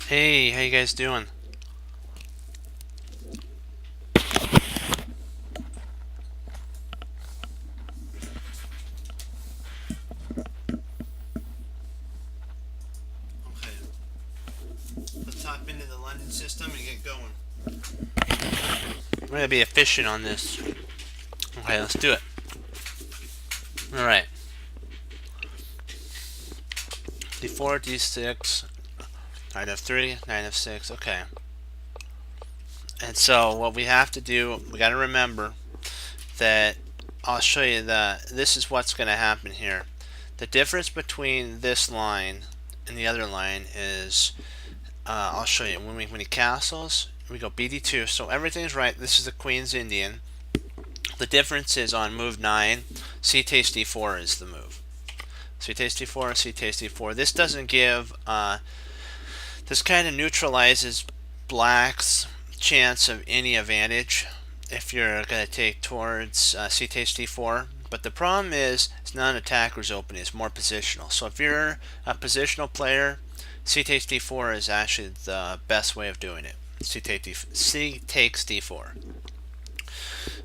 Hey, how you guys doing? Okay, let's hop into the London system and get going. We're gonna be efficient on this. Okay, let's do it. All right, d4, d6, knight f3, knight f6. Okay, and so what we have to do, we got to remember that I'll show you that this is what's going to happen here. The difference between this line and the other line is I'll show you when he castles. We go bd2, so everything's right. This is the Queen's Indian. The difference is on move 9, c takes d4 is the move. C takes d4, c takes d4. This doesn't give, this kind of neutralizes black's chance of any advantage if you're going to take towards c takes d4. But the problem is, it's not an attacker's opening, it's more positional. So if you're a positional player, c takes d4 is actually the best way of doing it. C takes d4.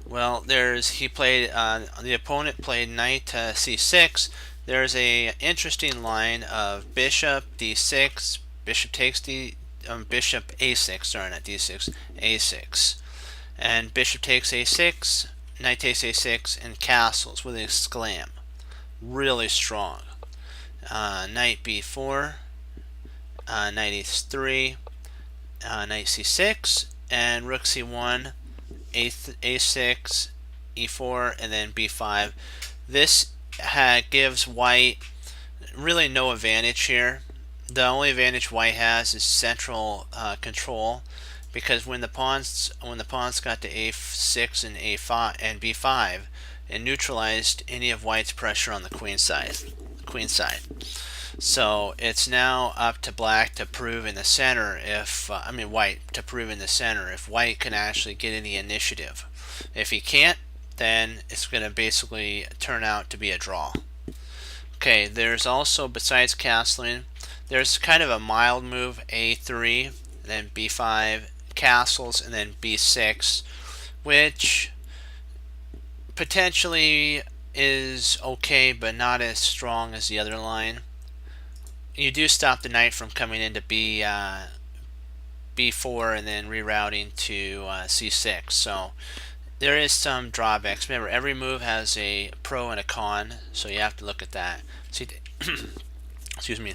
Well, the opponent played knight to c6. There's a interesting line of bishop d6, bishop a6, sorry, not d6, a6, and bishop takes a6, knight takes a6, and castles with an exclam. Really strong. Knight b4, knight e3, knight c6, and rook c1, a6, e4, and then b5. This gives white really no advantage here. The only advantage white has is central control, because when the pawns got to a6 and a5 and b5, it neutralized any of white's pressure on the queen side. So it's now up to black to prove in the center if white to prove in the center if white can actually get any initiative. If he can't, then it's going to basically turn out to be a draw. Okay, there's also, besides castling, there's kind of a mild move, a3, then b5, castles, and then b6, which potentially is okay, but not as strong as the other line. You do stop the knight from coming into b4 and then rerouting to c6. So there is some drawbacks. Remember, every move has a pro and a con, so you have to look at that. Excuse me.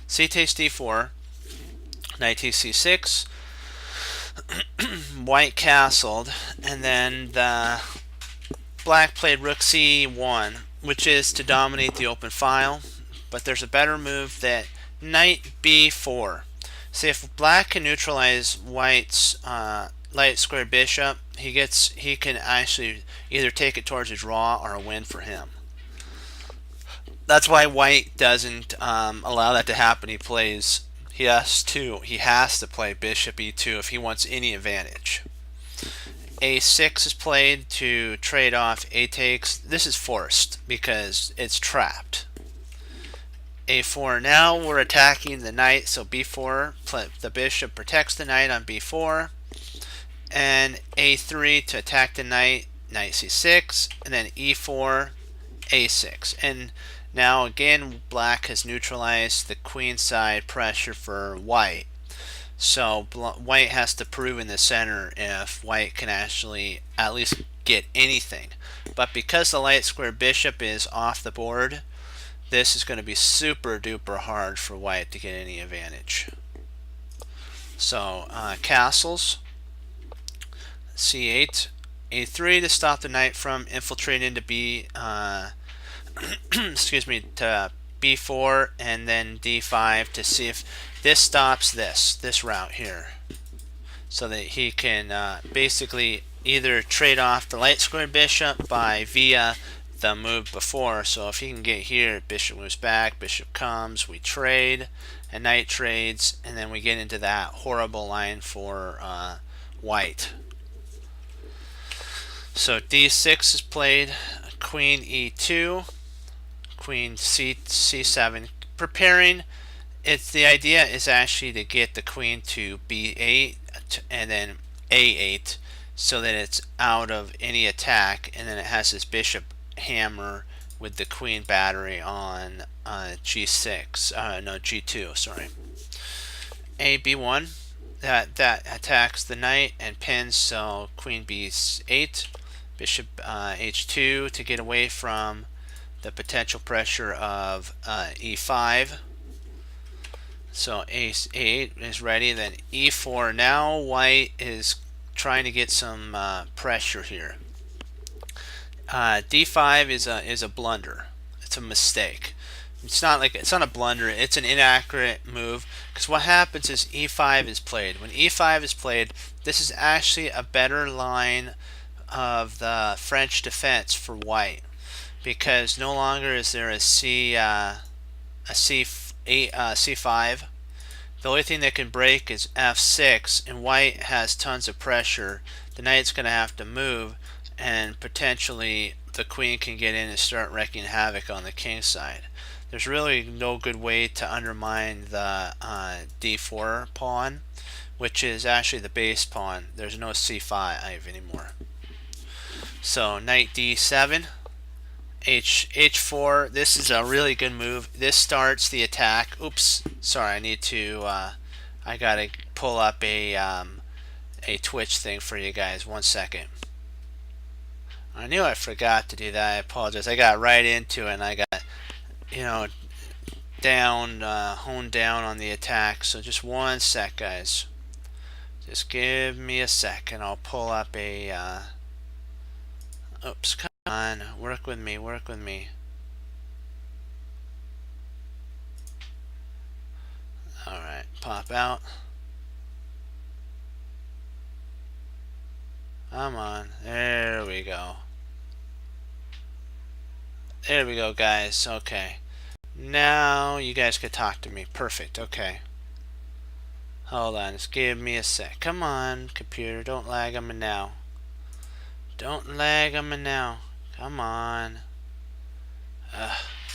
C takes d4, knight takes c6, white castled, and then the black played rook c1, which is to dominate the open file. But there's a better move, that knight b4. See, if black can neutralize white's light square bishop, he can actually either take it towards a draw or a win for him. That's why white doesn't allow that to happen. He has to play bishop e2 if he wants any advantage. a6 is played to trade off a takes. This is forced because it's trapped. a4. Now we're attacking the knight, so b4, the bishop protects the knight on b4, and a3 to attack the knight, knight c6, and then e4, a6. And now again, black has neutralized the queenside pressure for white. So white has to prove in the center if white can actually at least get anything. But because the light square bishop is off the board, this is going to be super duper hard for white to get any advantage. So castles, c8, a3 to stop the knight from infiltrating into excuse me, to b4, and then d5 to see if this stops this route here, so that he can basically either trade off the light square bishop via the move before. So if he can get here, bishop moves back, bishop comes, we trade, and knight trades, and then we get into that horrible line for white. So d6 is played, queen e2, queen c7, preparing it's the idea is actually to get the queen to b8 and then a8 so that it's out of any attack, and then it has this bishop hammer with the queen battery on g6, no, g2, sorry. A b1, that attacks the knight and pins, so queen b8, bishop h2 to get away from the potential pressure of e5. So a8 is ready, then e4. Now white is trying to get some pressure here. d5 is a blunder. It's a mistake. It's not a blunder. It's an inaccurate move, because what happens is e5 is played. When e5 is played, this is actually a better line of the French defense for white, because no longer is there a c8 c5. The only thing that can break is f6, and white has tons of pressure. The knight's going to have to move, and potentially the queen can get in and start wreaking havoc on the king side. There's really no good way to undermine the d4 pawn, which is actually the base pawn. There's no c5 anymore. So knight d7, h4. This is a really good move. This starts the attack. Oops, sorry. I need to. I gotta pull up a Twitch thing for you guys. 1 second. I knew I forgot to do that. I apologize. I got right into it, and I got, honed down on the attack. So just 1 sec, guys. Just give me a sec, and I'll pull up a. Oops, come on, work with me, work with me. Alright, pop out. Come on, there we go. There we go, guys. Okay. Now you guys can talk to me. Perfect, okay. Hold on, just give me a sec. Come on, computer, don't lag on me now. Don't lag on me now. Come on.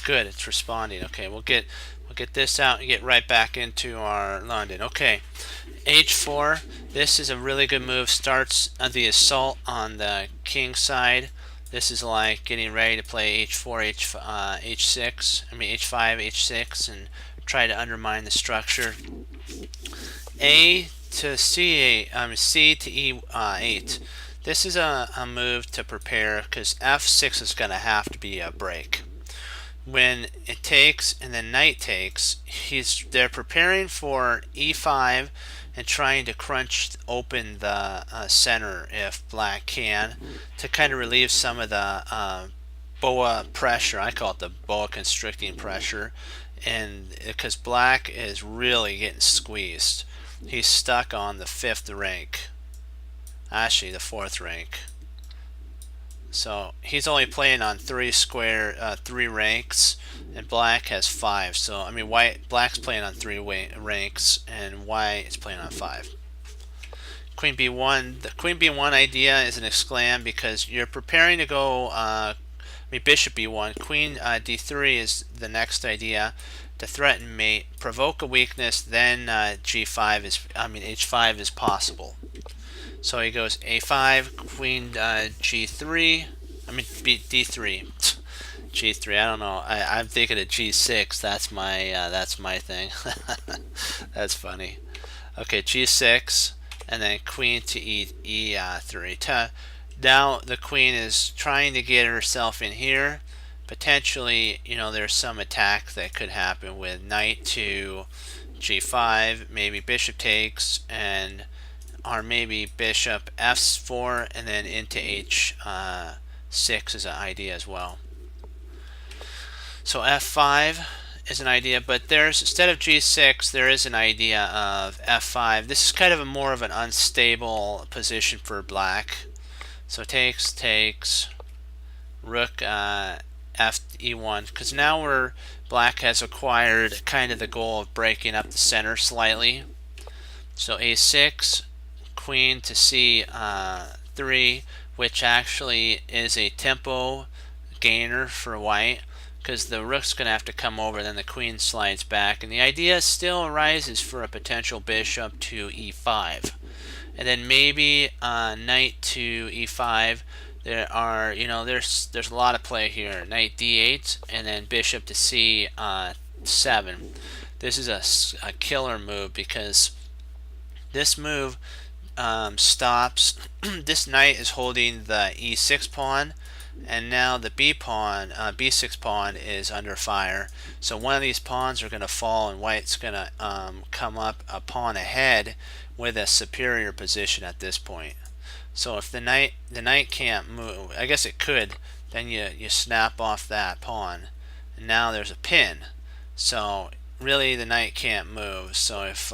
Good, it's responding. Okay, we'll get this out and get right back into our London. Okay, h4. This is a really good move. Starts the assault on the king side. This is like getting ready to play h4, h6. I mean h5, h6, and try to undermine the structure. A to c8. C to e8. This is a move to prepare, because f6 is going to have to be a break. When it takes and then knight takes, they're preparing for e5 and trying to crunch open the center if black can, to kind of relieve some of the boa pressure. I call it the boa constricting pressure, and because black is really getting squeezed. He's stuck on the 5th rank. Actually, the 4th rank. So he's only playing on 3 ranks, and black has 5. So I mean, black's playing on 3 ranks, and white is playing on 5. Queen b1. The queen b1 idea is an exclam, because you're preparing to go. Bishop b1. Queen d3 is the next idea to threaten mate, provoke a weakness. Then h5 is possible. So he goes a5, queen g3, d3, g3. I don't know. I'm thinking of g6. That's my thing. That's funny. Okay, g6, and then queen to e3. Now the queen is trying to get herself in here. Potentially, there's some attack that could happen with knight to g5, maybe bishop takes, or maybe bishop f4 and then into h6 is an idea as well. So f5 is an idea, but there's, instead of g6, there is an idea of f5. This is kind of more of an unstable position for black. So takes, rook f e1, because now black has acquired kind of the goal of breaking up the center slightly. So a6, queen to c3, which actually is a tempo gainer for white, because the rook's going to have to come over, then the queen slides back, and the idea still arises for a potential bishop to e5, and then maybe knight to e5. There are, there's a lot of play here. Knight d8, and then bishop to c7. This is a killer move because this move stops. This knight is holding the e6 pawn, and now the b6 pawn is under fire. So one of these pawns are going to fall, and white's going to come up a pawn ahead with a superior position at this point. So if the knight can't move, I guess it could, then you snap off that pawn, and now there's a pin. So really the knight can't move. So if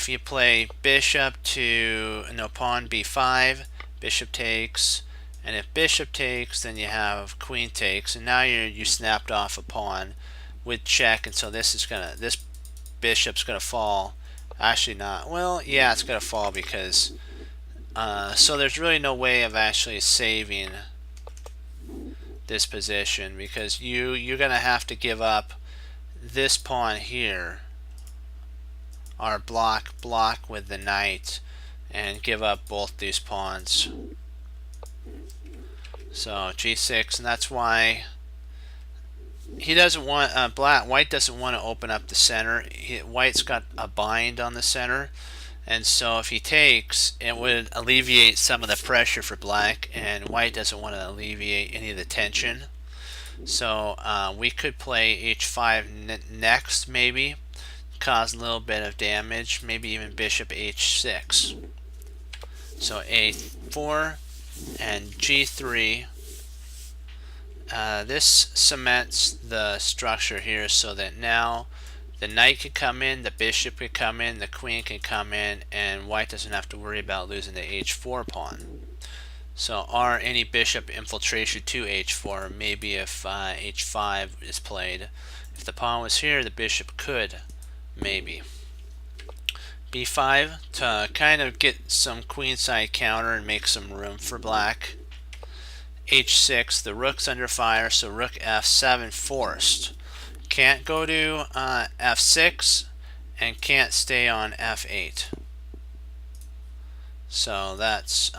you play bishop to pawn b5, bishop takes, and if bishop takes, then you have queen takes, and now you snapped off a pawn with check, and so this bishop's gonna fall. Actually not. Well, yeah, it's gonna fall because so there's really no way of actually saving this position, because you're gonna have to give up this pawn here, or block with the knight, and give up both these pawns. So g6, and that's why he doesn't want white doesn't want to open up the center. White's got a bind on the center, and so if he takes, it would alleviate some of the pressure for black, and white doesn't want to alleviate any of the tension. So we could play h5 next, maybe cause a little bit of damage, maybe even bishop h6. So a4 and g3. This cements the structure here so that now the knight can come in, the bishop can come in, the queen can come in, and white doesn't have to worry about losing the h4 pawn. So are any bishop infiltration to h4, maybe if h5 is played. If the pawn was here, the bishop could, maybe. b5 to kind of get some queenside counter and make some room for black. h6, the rook's under fire, so rook f7 forced. Can't go to f6 and can't stay on f8. So that's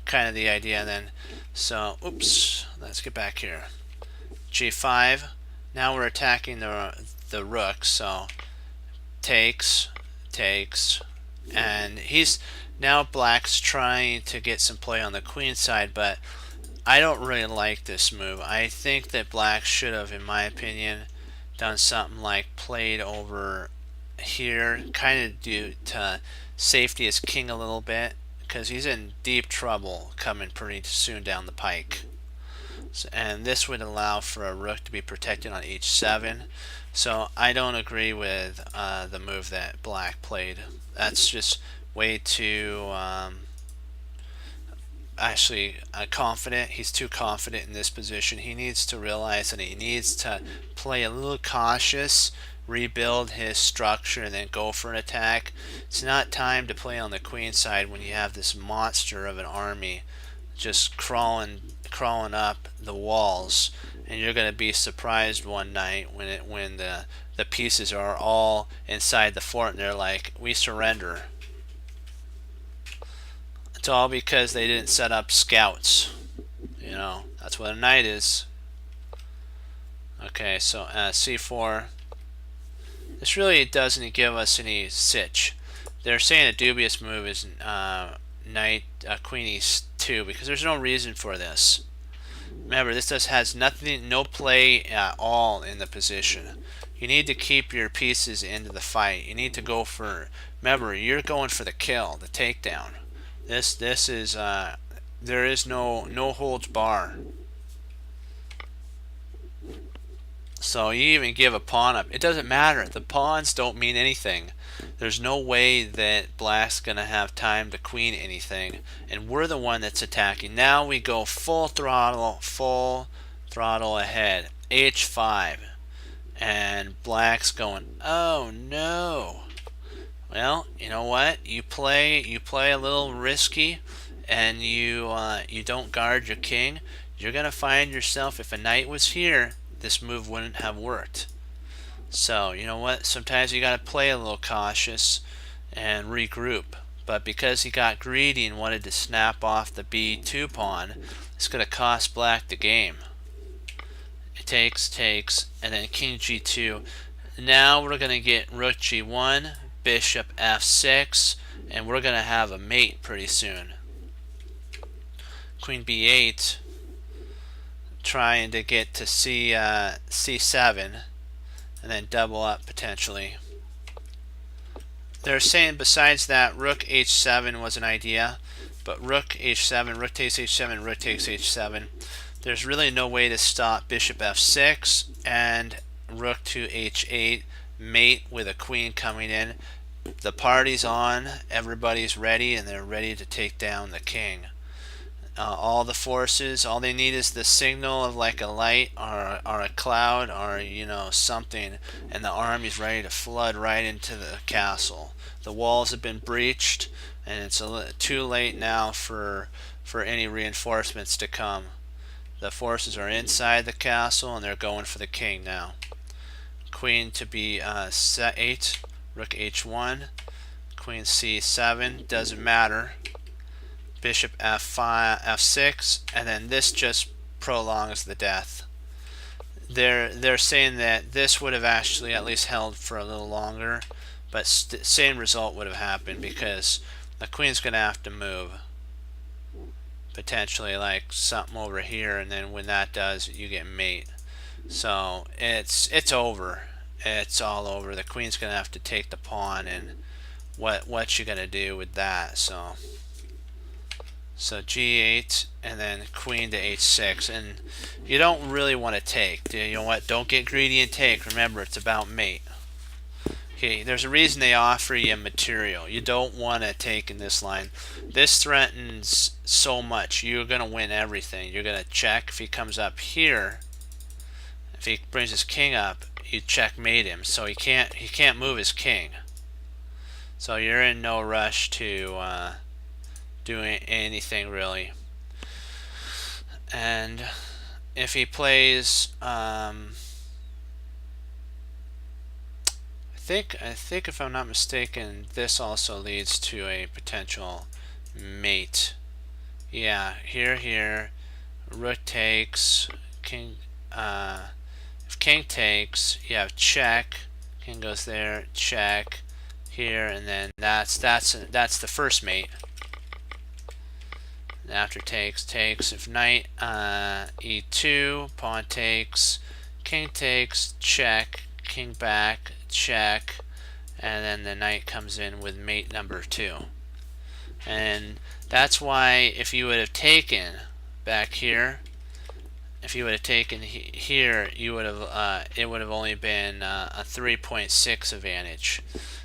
kind of the idea then. So oops, let's get back here. g5, now we're attacking the rook, so takes, and now black's trying to get some play on the queen side, but I don't really like this move. I think that black should have, in my opinion, done something like played over here, kind of due to safety his king a little bit, because he's in deep trouble coming pretty soon down the pike. So, and this would allow for a rook to be protected on h7. So I don't agree with the move that black played. That's just way too confident. He's too confident in this position. He needs to realize that he needs to play a little cautious, rebuild his structure, and then go for an attack. It's not time to play on the queen side when you have this monster of an army just crawling up the walls, and you're going to be surprised one night when the pieces are all inside the fort and they're like, we surrender. It's all because they didn't set up scouts. That's what a knight is. Okay, so c4. This really doesn't give us any sitch. They're saying a dubious move is knight queen e2 because there's no reason for this. Remember, this has no play at all in the position. You need to keep your pieces into the fight. You need to go for. Remember, you're going for the kill, the takedown. This is there is no holds bar. So you even give a pawn up. It doesn't matter. The pawns don't mean anything. There's no way that black's gonna have time to queen anything, and we're the one that's attacking. Now we go full throttle ahead. h5, and black's going, oh no. Well, you know what? You play a little risky, and you don't guard your king. you're going to find yourself, if a knight was here, this move wouldn't have worked. So, you know what? Sometimes you got to play a little cautious and regroup. But because he got greedy and wanted to snap off the b2 pawn, it's going to cost black the game. It takes, and then king g2. Now we're going to get rook g1, bishop f6, and we're going to have a mate pretty soon. Queen b8, trying to get to c7, and then double up potentially. They're saying besides that, rook h7 was an idea, but rook h7, rook takes h7, rook takes h7. There's really no way to stop bishop f6 and rook to h8, mate with a queen coming in. The party's on, everybody's ready, and they're ready to take down the king. All the forces, all they need is the signal of like a light or a cloud or, you know, something, and the army's ready to flood right into the castle. The walls have been breached, and it's too late now for any reinforcements to come. The forces are inside the castle, and they're going for the king now. Queen to b8, rook h1, queen c7, doesn't matter. Bishop f5, f6, and then this just prolongs the death. They're saying that this would have actually at least held for a little longer, but same result would have happened because the queen's going to have to move. Potentially like something over here, and then when that does, you get mate. So it's over. It's all over. The queen's going to have to take the pawn, and what you going to do with that? So g8, and then queen to h6, and you don't really want to take. You know what? Don't get greedy and take. Remember, it's about mate. Okay, there's a reason they offer you material. You don't want to take in this line. This threatens so much. You're going to win everything. You're going to check. If he comes up here, if he brings his king up, you checkmate him. So he can't move his king. So you're in no rush to doing anything really. And if he plays I think if I'm not mistaken, this also leads to a potential mate. Yeah, here rook takes, king, if king takes, you have check, king goes there, check here, and then that's the first mate. After takes, if knight e2, pawn takes, king takes, check, king back, check, and then the knight comes in with mate number 2. And that's why if you would have taken back here, if you would have taken here, you would have it would have only been a 3.6 advantage.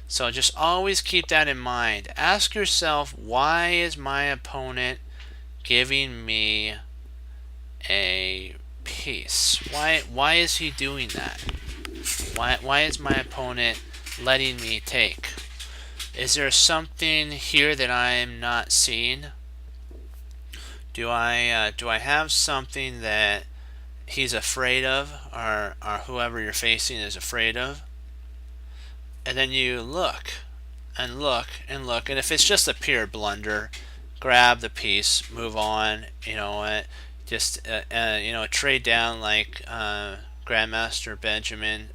So just always keep that in mind. Ask yourself, why is my opponent giving me a piece? Why is he doing that? Why is my opponent letting me take? Is there something here that I am not seeing? Do I have something that he's afraid of, or whoever you're facing is afraid of? And then you look and look and look, and if it's just a pure blunder, grab the piece, move on. You know what? Just you know, trade down like Grandmaster Benjamin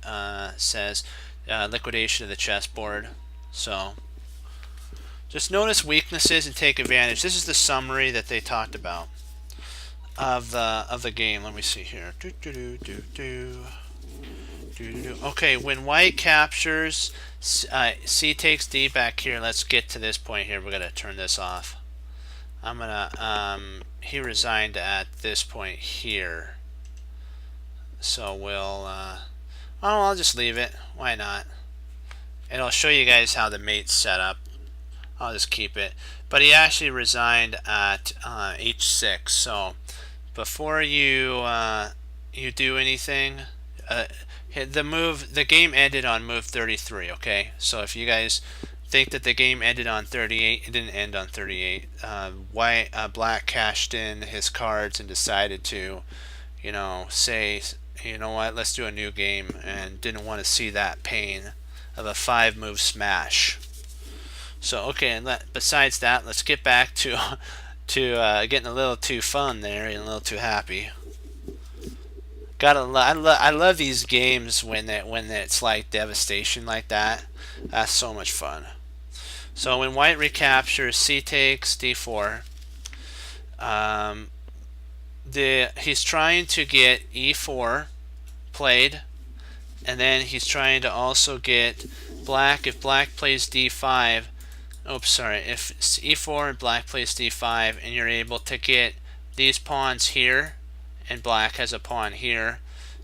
says, liquidation of the chessboard. So just notice weaknesses and take advantage. This is the summary that they talked about of the game. Let me see here. Okay, when white captures, c takes d back here. Let's get to this point here. We're gonna turn this off. I'm gonna he resigned at this point here, so we'll oh, I'll just leave it. Why not? And I'll show you guys how the mate's set up. I'll just keep it. But he actually resigned at h6. So before you you do anything, the game ended on move 33. Okay, so if you guys think that the game ended on 38. It didn't end on 38. Black cashed in his cards and decided to, say, you know what, let's do a new game, and didn't want to see that pain of a 5-move smash. So okay, and besides that, let's get back to getting a little too fun there and a little too happy. I love these games when it's like devastation like that. That's so much fun. So when white recaptures, c takes d4. He's trying to get e4 played, and then he's trying to also get black. If black plays d5, oops, sorry. If it's e4 and black plays d5, and you're able to get these pawns here, and black has a pawn here,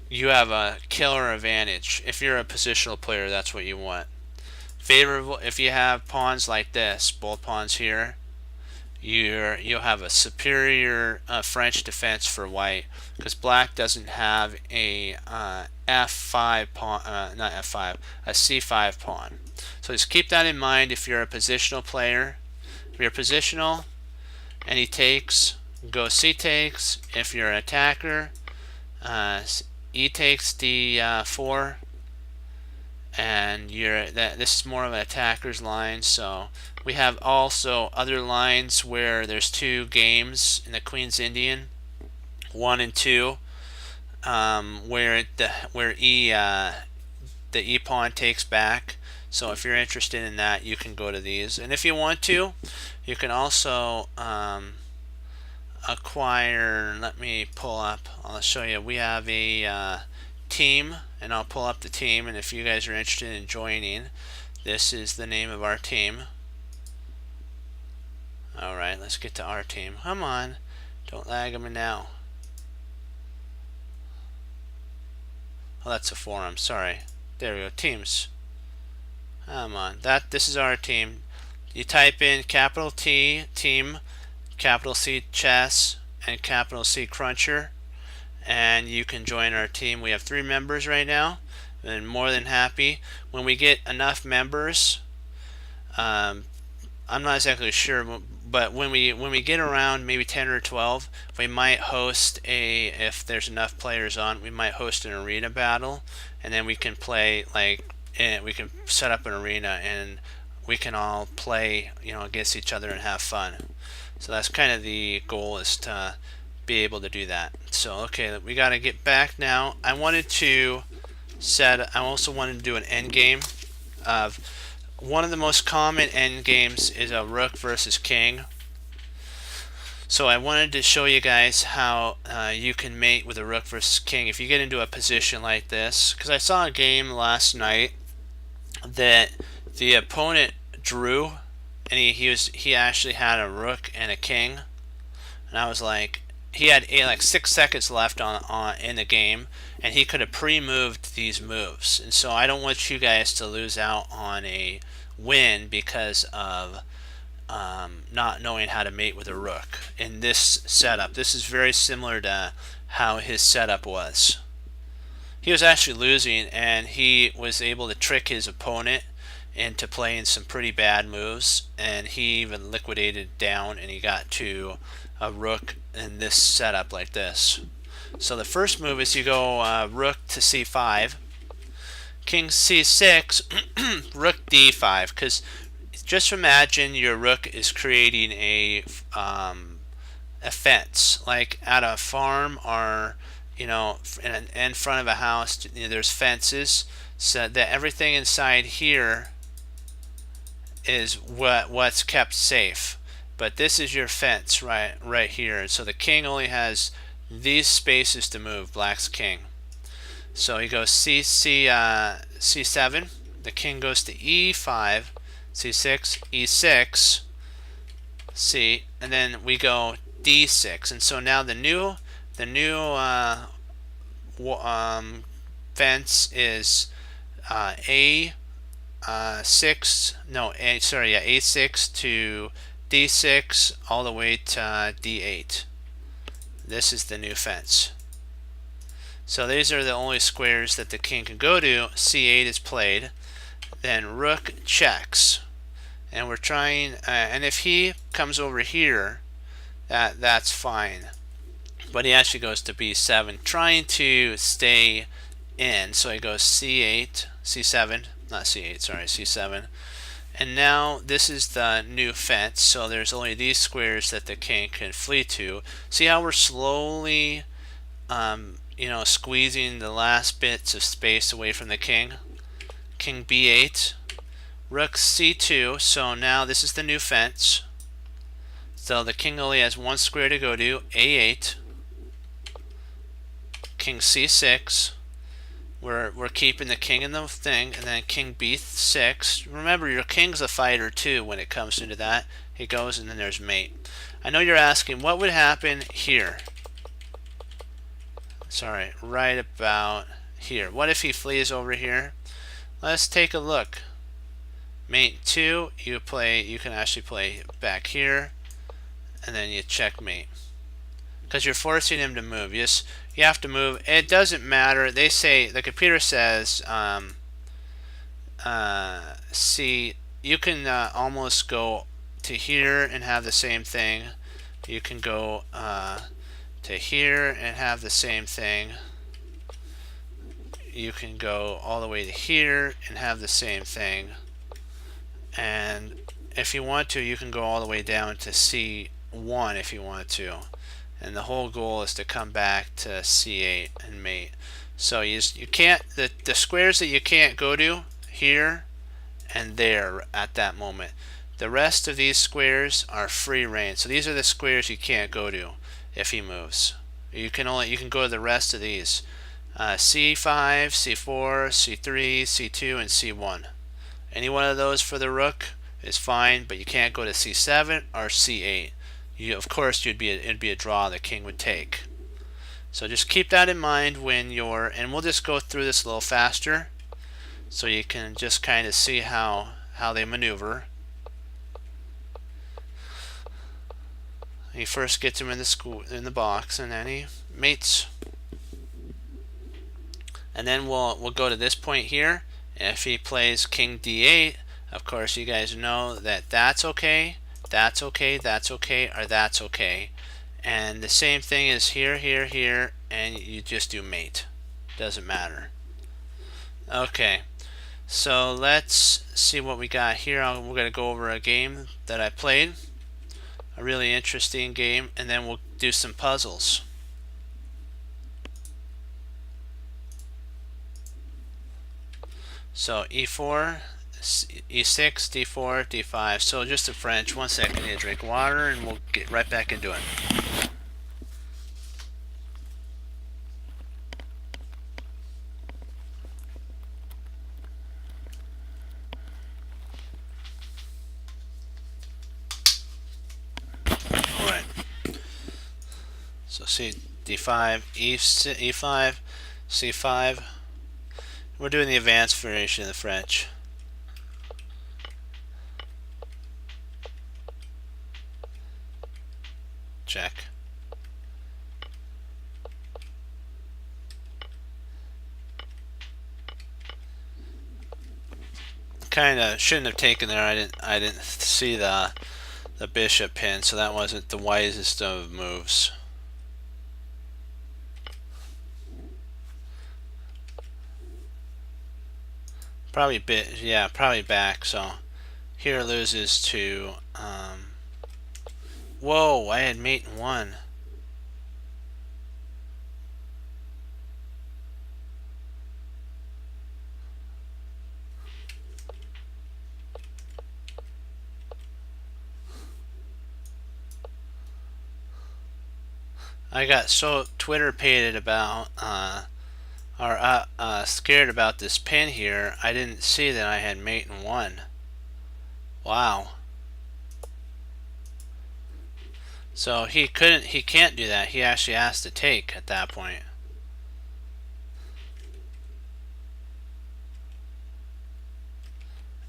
you have a killer advantage. If you're a positional player, that's what you want. Favorable if you have pawns like this, both pawns here, you'll have a superior French defense for white, because black doesn't have a f5 pawn, not f5, a c5 pawn. So just keep that in mind if you're a positional player. If you're positional and he takes, go c takes. If you're an attacker, e takes d4, and this is more of an attacker's line. So we have also other lines where there's two games in the Queen's Indian, 1 and 2, where the e pawn takes back. So if you're interested in that, you can go to these. And if you want to, you can also acquire, let me pull up, I'll show you. We have a team, and I'll pull up the team, and if you guys are interested in joining, this is the name of our team. Alright, let's get to our team. Come on, don't lag them now. Oh, that's a forum, sorry. There we go, teams. Come on, this is our team. You type in capital T, team, capital C, chess, and capital C, cruncher, and you can join our team. We have 3 members right now, and more than happy. When we get enough members, I'm not exactly sure, but when we get around maybe 10 or 12, we might host if there's enough players on, we might host an arena battle, and then we can play and we can set up an arena and we can all play against each other and have fun. So that's kind of the goal, is to be able to do that. So okay, we got to get back now. I also wanted to do an end game of one of the most common end games is a rook versus king. So I wanted to show you guys how you can mate with a rook versus king if you get into a position like this, because I saw a game last night that the opponent drew, and he actually had a rook and a king, and I was like, he had like 6 seconds left in the game, and he could have pre-moved these moves. And so I don't want you guys to lose out on a win because of not knowing how to mate with a rook in this setup. This is very similar to how his setup was. He was actually losing, and he was able to trick his opponent into playing some pretty bad moves, and he even liquidated down, and he got to a rook in this setup like this. So the first move is you go rook to c5, king c6, rook d5, because just imagine your rook is creating a fence, like at a farm, or in front of a house. There's fences, so that everything inside here is what's kept safe. But this is your fence right here. And so the king only has these spaces to move, black's king. So he goes c7, the king goes to e5, c6, e6, c, and then we go d6. And so now the new fence is a6 to d6 all the way to d8. This is the new fence. So these are the only squares that the king can go to. c8 is played. Then rook checks. and we're trying, and if he comes over here, that's fine. But he actually goes to b7, trying to stay in. So he goes c8, c7, not c8, sorry, c7. And now this is the new fence, so there's only these squares that the king can flee to. See how we're slowly, squeezing the last bits of space away from the king? King b8, rook c2, so now this is the new fence. So the king only has one square to go to, a8, king c6. We're keeping the king in the thing, and then king b6. Remember, your king's a fighter too when it comes into that. He goes, and then there's mate. I know you're asking, what would happen here? Sorry, right about here. What if he flees over here? Let's take a look. Mate 2, you can actually play back here, and then you checkmate. Because you're forcing him to move. Yes, you have to move. It doesn't matter. They say, the computer says, see, you can almost go to here and have the same thing. You can go to here and have the same thing. You can go all the way to here and have the same thing. And if you want to, you can go all the way down to C1 if you want to. And the whole goal is to come back to C8 and mate. So you can't, the squares that you can't go to here and there at that moment. The rest of these squares are free reign. So these are the squares you can't go to if he moves. You can go to the rest of these. C5, C4, C3, C2, and C1. Any one of those for the rook is fine, but you can't go to C7 or C8. Of course, it'd be a draw the king would take. So just keep that in mind when and we'll just go through this a little faster so you can just kind of see how they maneuver. He first gets him in the box, and then he mates. And then we'll go to this point here. If he plays king d8, of course you guys know that that's okay, that's okay, that's okay, or that's okay. And the same thing is here, here, here, and you just do mate. Doesn't matter. Okay, so let's see what we got here. We're going to go over a game that I played. A really interesting game, and then we'll do some puzzles. So e4, e6, d4, d5. So just in French. 1 second, I need to drink water, and we'll get right back into it. Alright. So see, d5, e5, c5. We're doing the advanced variation of the French. Check. Kind of shouldn't have taken there. I didn't see the bishop pin, so that wasn't the wisest of moves. Probably probably back. So here loses to whoa, I had mate in 1. I got so Twitter-pated about scared about this pin here. I didn't see that I had mate in 1. Wow. So he can't do that. He actually has to take at that point.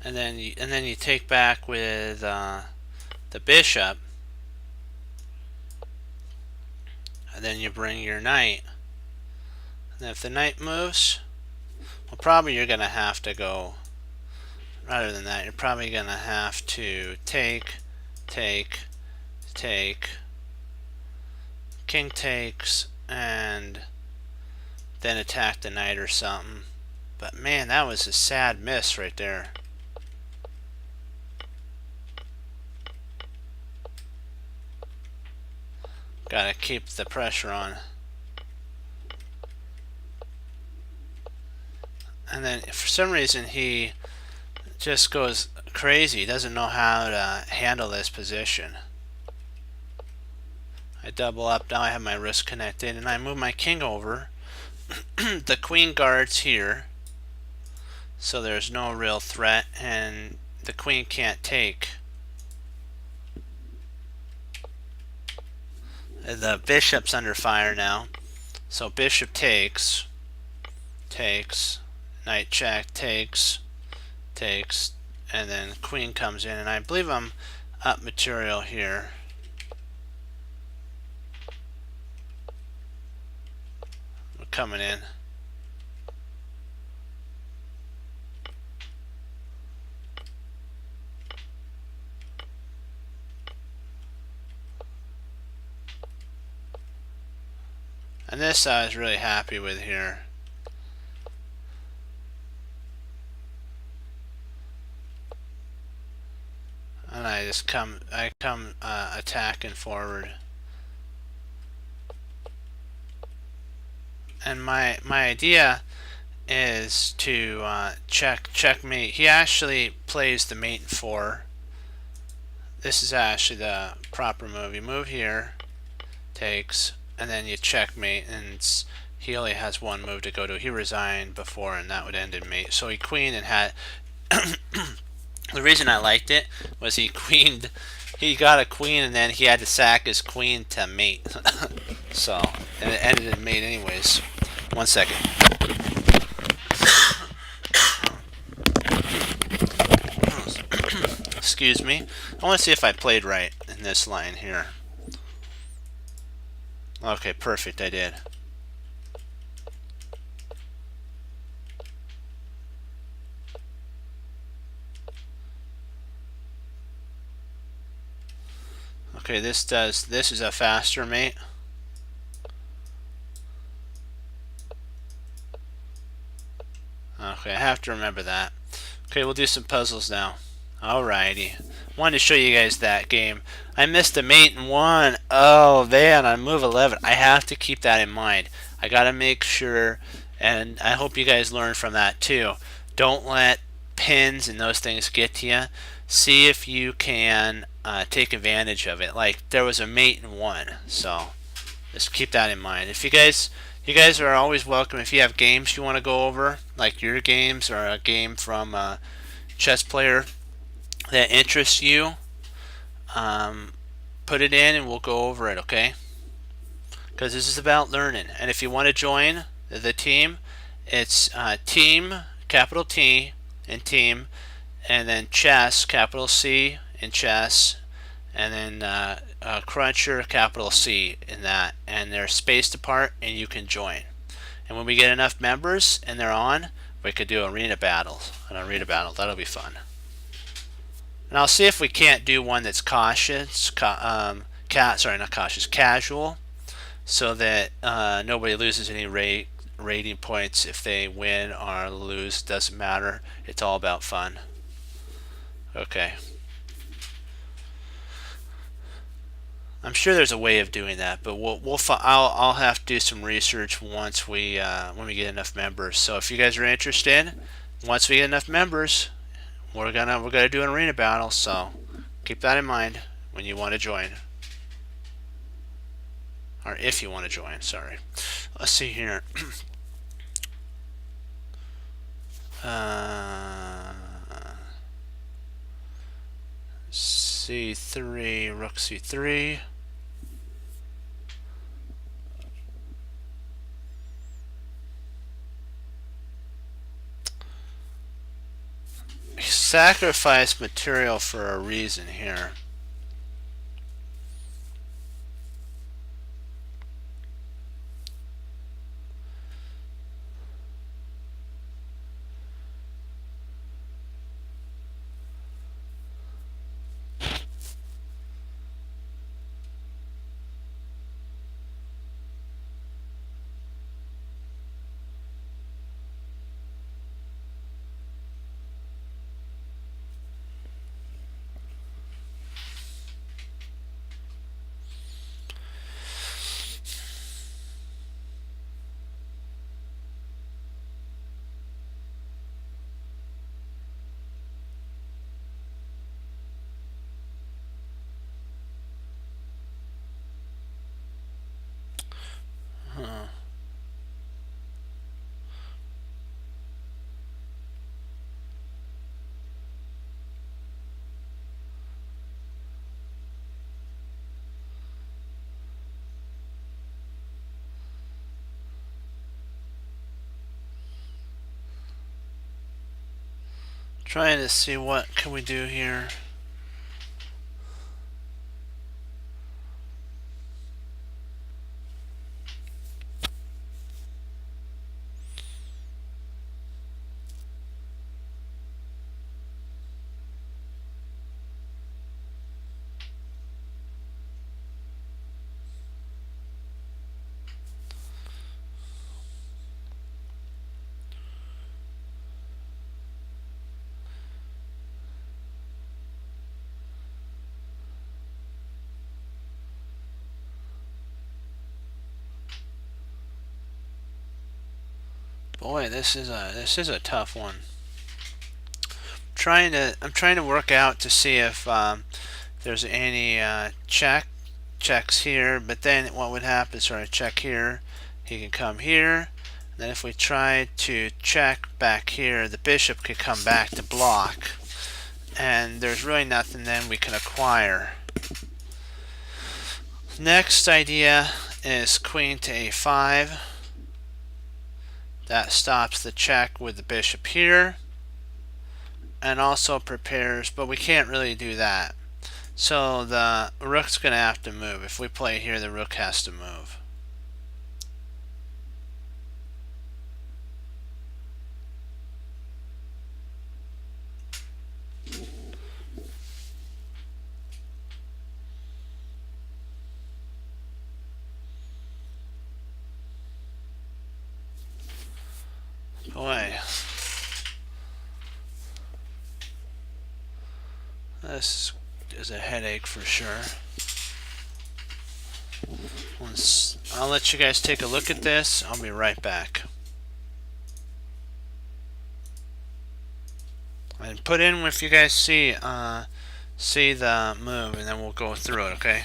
And then you take back with the bishop. And then you bring your knight. And if the knight moves, well, probably you're going to have to go rather than that, you're probably going to have to take, king takes, and then attack the knight or something. But man, that was a sad miss right there. Gotta keep the pressure on. And then for some reason he just goes crazy. He doesn't know how to handle this position. I double up, now I have my wrist connected, and I move my king over. The queen guards here, so there's no real threat, and the queen can't take. The bishop's under fire now, so bishop takes, knight check, takes, and then queen comes in, and I believe I'm up material here. We're coming in. And this I was really happy with here. And I just come attacking forward. And my idea is to checkmate. He actually plays the mate in 4. This is actually the proper move. You move here, takes, and then you checkmate, and he only has one move to go to. He resigned before, and that would end in mate. So he queened and had. The reason I liked it was he queened. He got a queen, and then he had to sack his queen to mate. So, and it ended in mate anyways. 1 second. Excuse me. I want to see if I played right in this line here. Okay, perfect, I did. Okay, this is a faster mate. Okay, I have to remember that. Okay, we'll do some puzzles now. Alrighty. Wanted to show you guys that game. I missed a mate in 1. Oh man, on move 11. I have to keep that in mind. I gotta make sure, and I hope you guys learn from that too. Don't let pins and those things get to you. See if you can take advantage of it. Like there was a mate in 1, so just keep that in mind. If you guys are always welcome. If you have games you want to go over, like your games or a game from a chess player that interests you, put it in and we'll go over it, okay? Because this is about learning. And if you want to join the team, it's team, capital T, and team, and then chess, capital C, and chess, and then Cruncher, capital C in that, and they're spaced apart, and you can join. And when we get enough members and they're on, we could do arena battles. An arena battle, that'll be fun. And I'll see if we can't do one that's cautious, not cautious, casual, so that nobody loses any rating points if they win or lose. Doesn't matter. It's all about fun. Okay. I'm sure there's a way of doing that, but I'll have to do some research once when we get enough members. So if you guys are interested, once we get enough members, we're gonna do an arena battle. So keep that in mind when you want to join, or if you want to join. Sorry. Let's see here. C3, rook C3. Sacrifice material for a reason here. Trying to see what can we do here. Boy, this is a tough one. I'm trying to work out to see if there's any checks here, but then what would happen is, a check here, he can come here. Then if we try to check back here, the bishop could come back to block, and there's really nothing then we can acquire. Next idea is queen to a5. That stops the check with the bishop here, and also prepares, but we can't really do that. So the rook's going to have to move. If we play here, the rook has to move. Boy, this is a headache for sure. I'll let you guys take a look at this. I'll be right back. And put in if you guys see the move, and then we'll go through it, okay?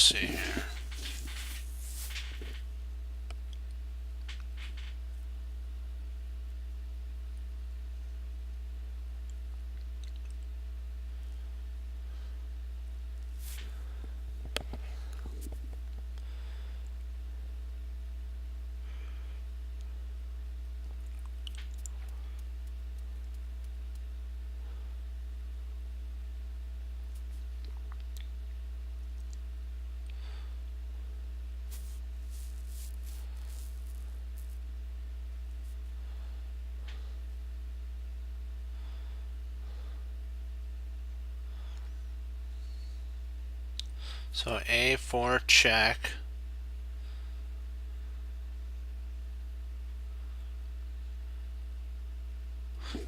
see here. So A4 check.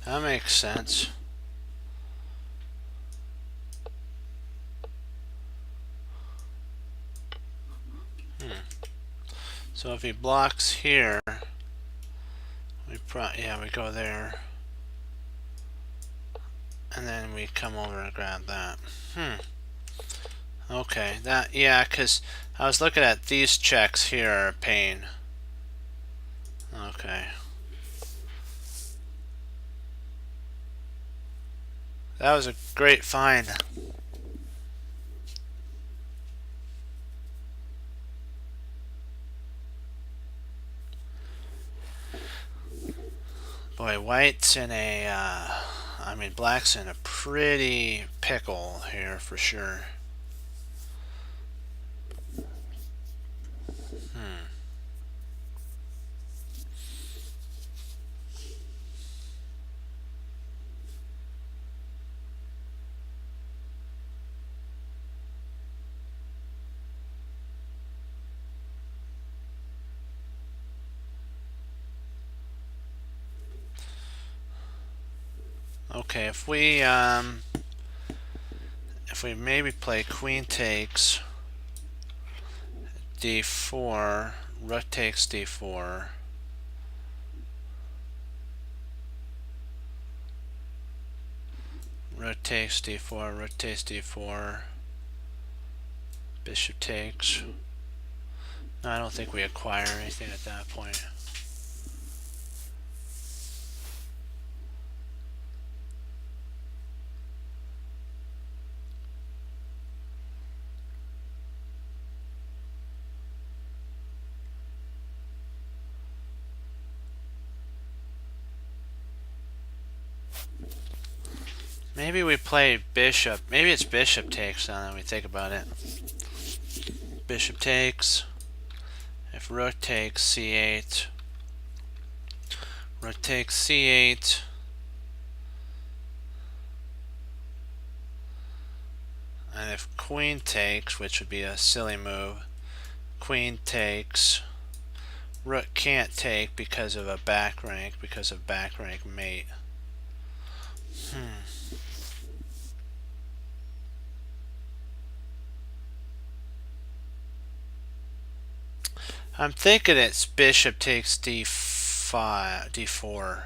That makes sense. So if he blocks here, we go there, and then we come over and grab that. Okay, because I was looking at these checks here are a pain. Okay. That was a great find. Boy, white's in black's in a pretty pickle here for sure. Okay, if we maybe play queen takes d4, rook takes d4, rook takes d4, rook takes d4, bishop takes. No, I don't think we acquire anything at that point. Maybe we play bishop. Maybe it's bishop takes now that we think about it. Bishop takes. If rook takes c8. Rook takes c8. And if queen takes, which would be a silly move, queen takes. Rook can't take because of a back rank, because of back rank mate. I'm thinking it's bishop takes d5, d4.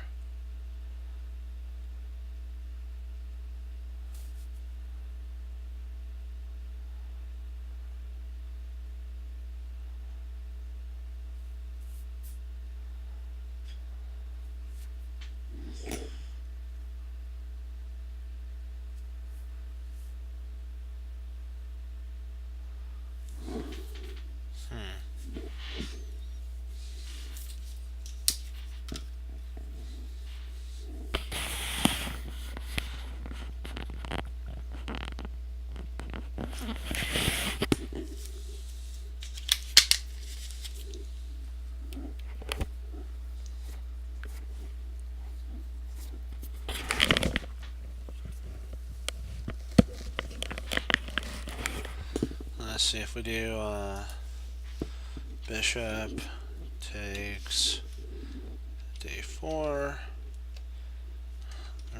Let's see if we do bishop takes d4,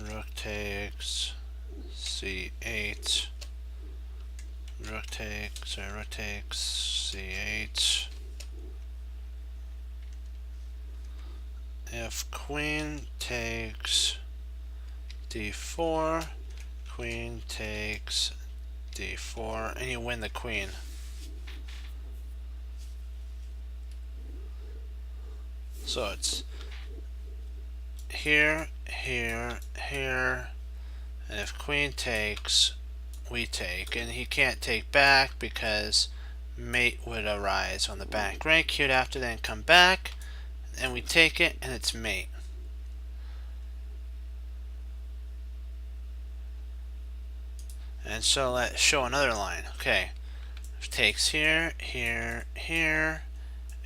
rook takes c8, rook takes c8. If queen takes d4, queen takes d4, and you win the queen. So it's here, here, here, and if queen takes, we take, and he can't take back because mate would arise on the back rank. He'd have to then come back, and we take it, and it's mate. And so let's show another line. Okay, if takes here, here, here,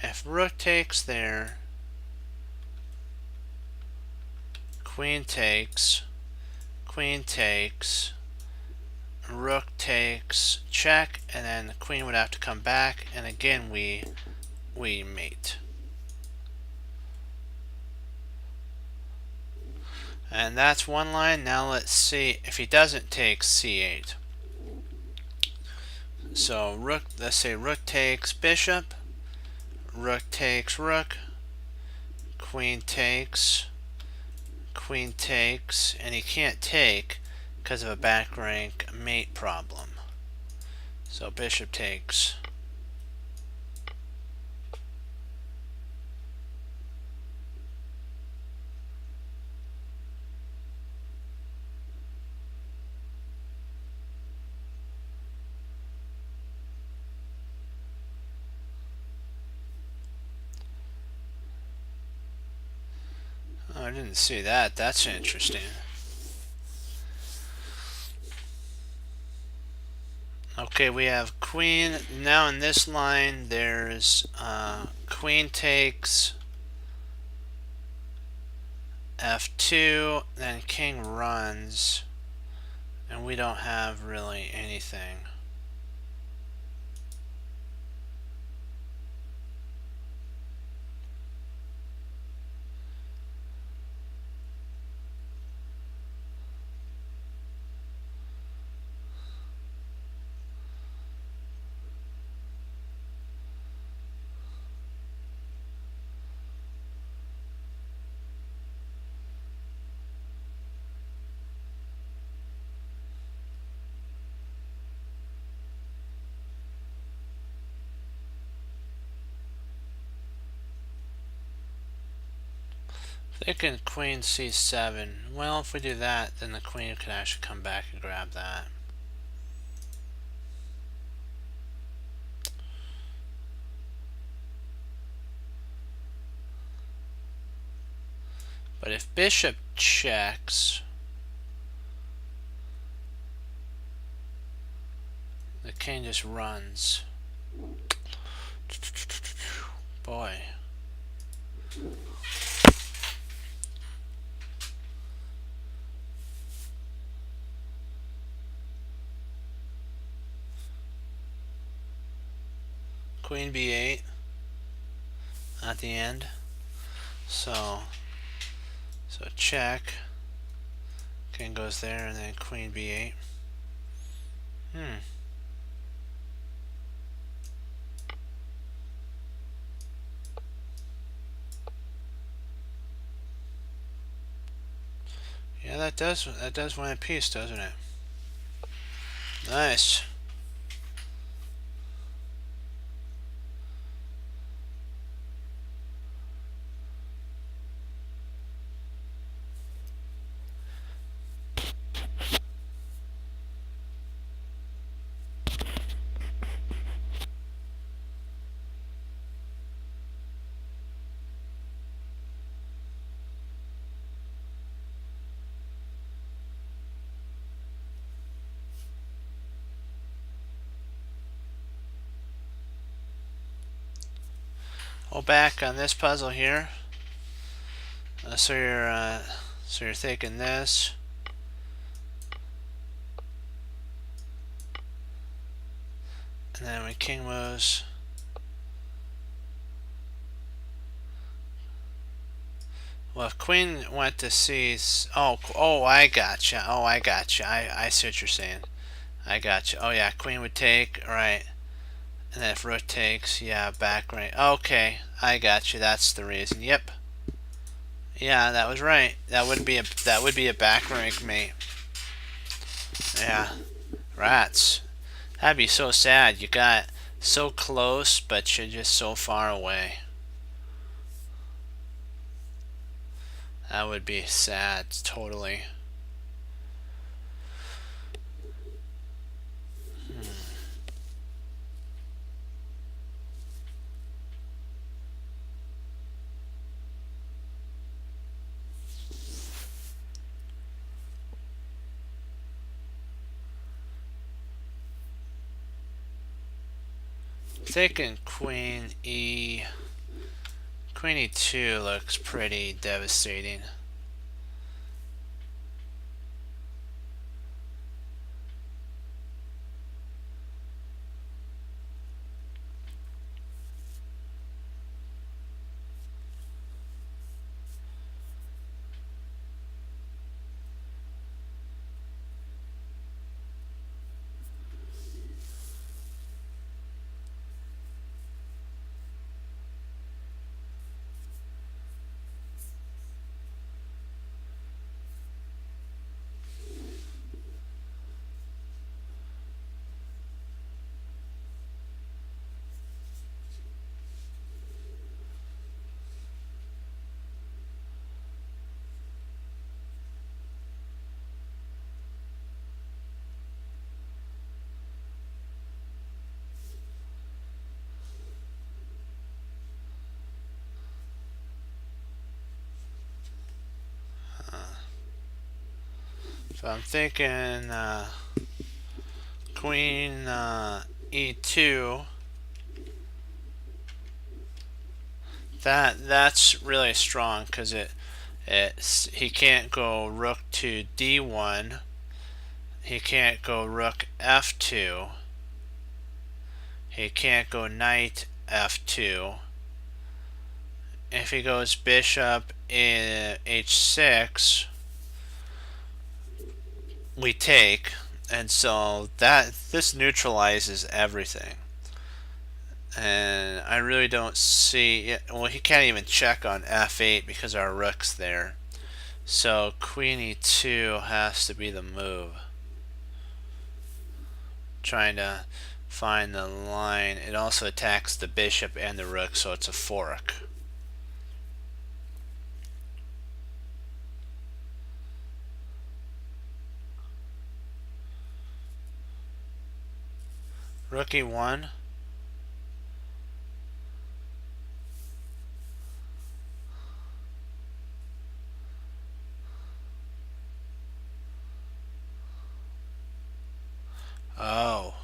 if rook takes there, queen takes, rook takes, check, and then the queen would have to come back, and again we mate. And that's one line. Now let's see if he doesn't take c8. So rook, let's say rook takes bishop, rook takes rook, queen takes, and he can't take because of a back rank mate problem. So bishop takes. Oh, I didn't see that. That's interesting. Okay, we have queen. Now in this line, there's queen takes, f2, then king runs, and we don't have really anything. Thinking queen c7. Well, if we do that, then the queen could actually come back and grab that. But if bishop checks, the king just runs. Boy. Queen b8 at the end. So check. King goes there, and then queen b8. Yeah, that does win a piece, doesn't it? Nice. Well, back on this puzzle here. So you're thinking this. And then when king moves, well, if queen went to c, I gotcha. I see what you're saying. I gotcha. Oh yeah, queen would take, right? And then if rook takes, yeah, back right. Okay, I got you. That's the reason. Yep. Yeah, that was right. That would be a back rank mate. Yeah. Rats. That'd be so sad. You got so close, but you're just so far away. That would be sad, totally. Thinking Queen E2 looks pretty devastating. So I'm thinking Queen E2. That's really strong because he can't go Rook to D1. He can't go Rook F2. He can't go Knight F2. If he goes Bishop in H6, we take, and so this neutralizes everything. And I really don't see it. Well, he can't even check on F8 because our rook's there. So Queen E2 has to be the move. Trying to find the line. It also attacks the bishop and the rook, so it's a fork. Rook E1. Oh.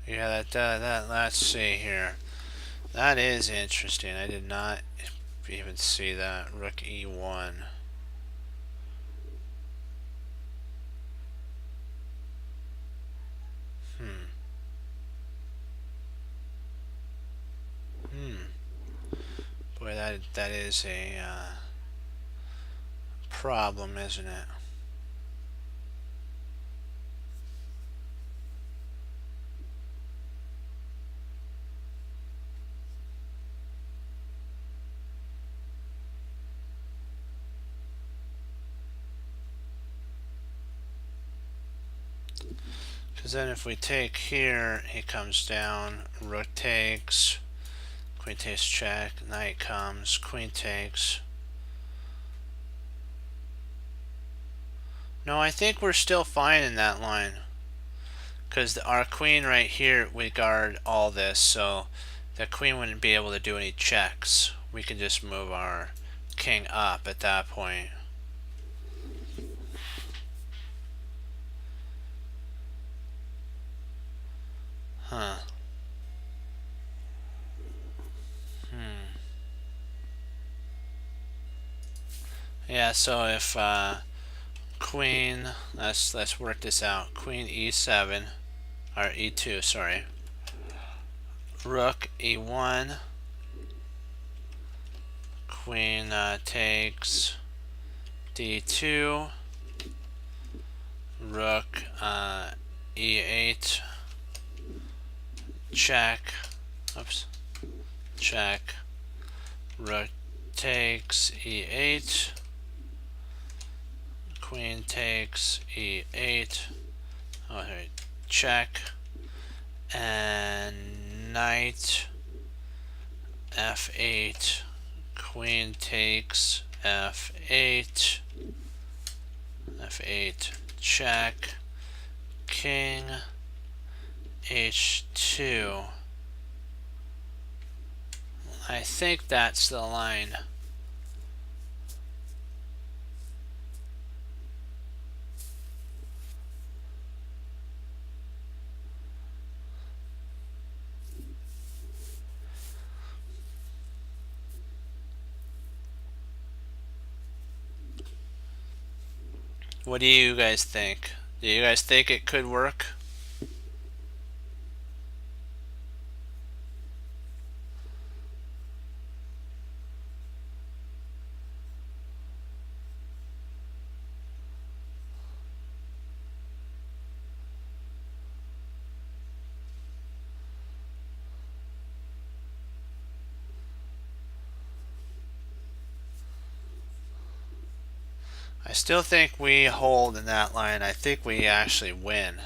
Yeah, let's see here. That is interesting. I did not even see that. Rook E1. Boy, that is a problem, isn't it? Because then if we take here, he comes down, rook takes, queen takes check, knight comes, queen takes. No, I think we're still fine in that line. Because our queen right here, we guard all this, so the queen wouldn't be able to do any checks. We can just move our king up at that point. Huh. Yeah, so if queen, let's work this out. Queen E7, or E2, sorry. Rook E1. Queen takes D2. Rook E8. check, oops, check, rook takes e8, queen takes e8, oh, here, check, and knight f8, queen takes f8, f8, check, king h2. I think that's the line. What do you guys think? Do you guys think it could work? I still think we hold in that line. I think we actually win.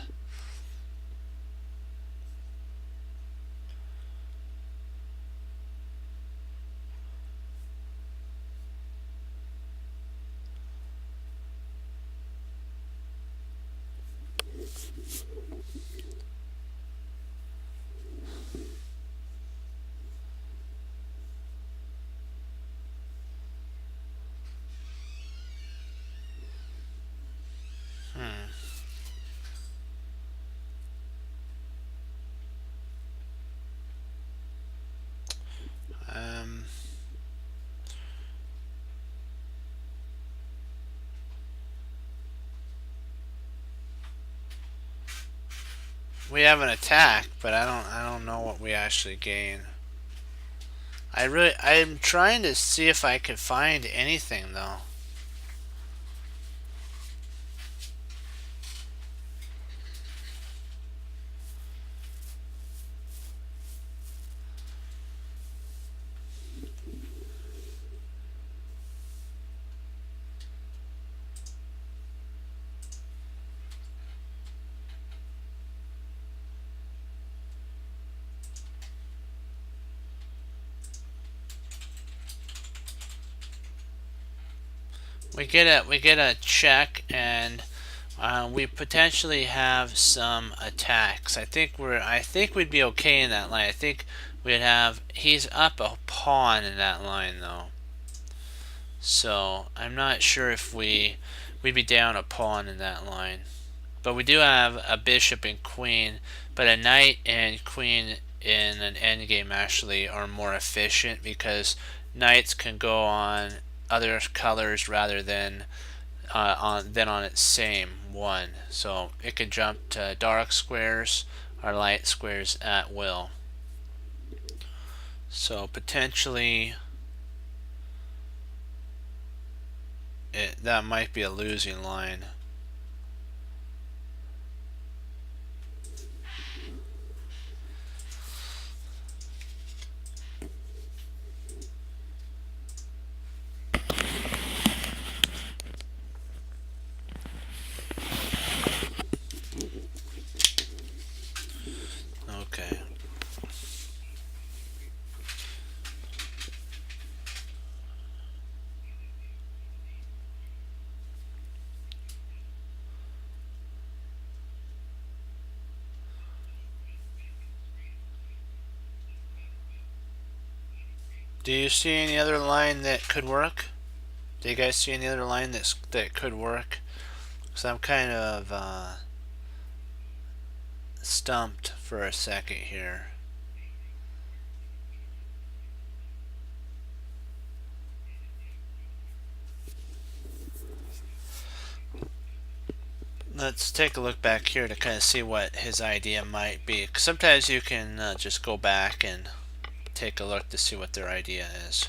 Um, we have an attack, but I don't know what we actually gain. I'm trying to see if I could find anything though. We get a check, and we potentially have some attacks. I think we'd be okay in that line. I think we'd have, he's up a pawn in that line though. So I'm not sure if we'd be down a pawn in that line. But we do have a bishop and queen, but a knight and queen in an endgame actually are more efficient because knights can go on other colors rather than on its same one. So it can jump to dark squares or light squares at will. So potentially that might be a losing line. Okay. Do you see any other line that could work? Do you guys see any other line that could work? Because I'm kind of stumped for a second here. Let's take a look back here to kind of see what his idea might be. 'Cause sometimes you can just go back and take a look to see what their idea is.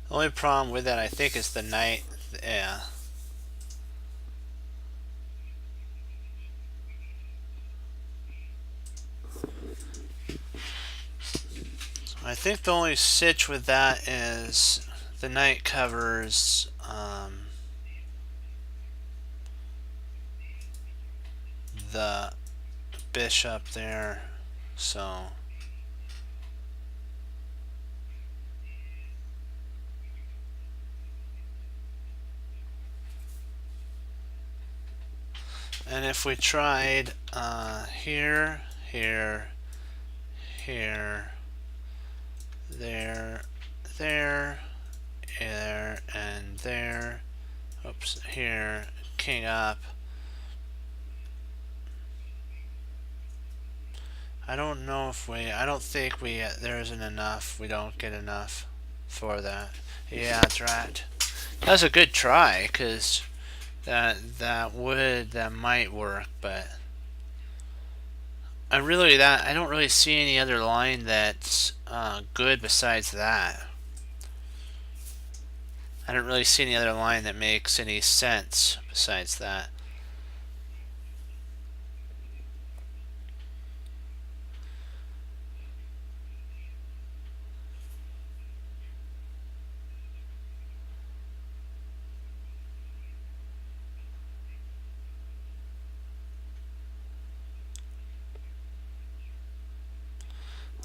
The only problem with that, I think, is the knight. Yeah. I think the only sitch with that is the knight covers the bishop there, so and if we tried here, here, here, there, there, there, and there, oops, here, king up, I don't know if I don't think there isn't enough, we don't get enough for that. Yeah, that's right. That was a good try, because that might work, but I don't really see any other line that's good besides that. I don't really see any other line that makes any sense besides that.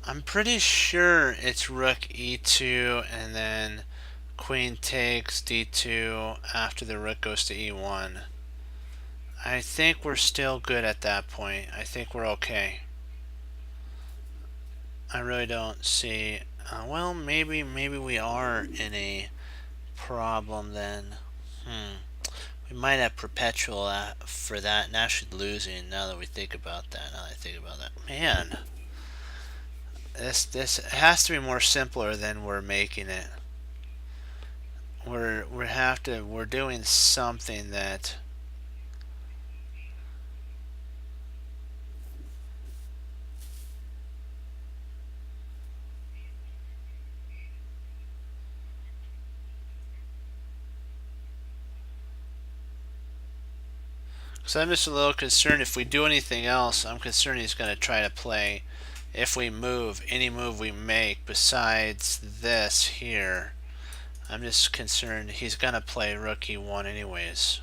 I'm pretty sure it's rook e2 and then queen takes d2 after the rook goes to e1. I think we're still good at that point. I think we're okay. I really don't see. Well, maybe we are in a problem then. We might have perpetual for that, and actually losing. Now that we think about that, man, this has to be more simpler than we're making it. We're doing something that. So I'm just a little concerned if we do anything else. I'm concerned he's going to try to play, if we move, any move we make besides this here. I'm just concerned he's going to play rook e1 anyways.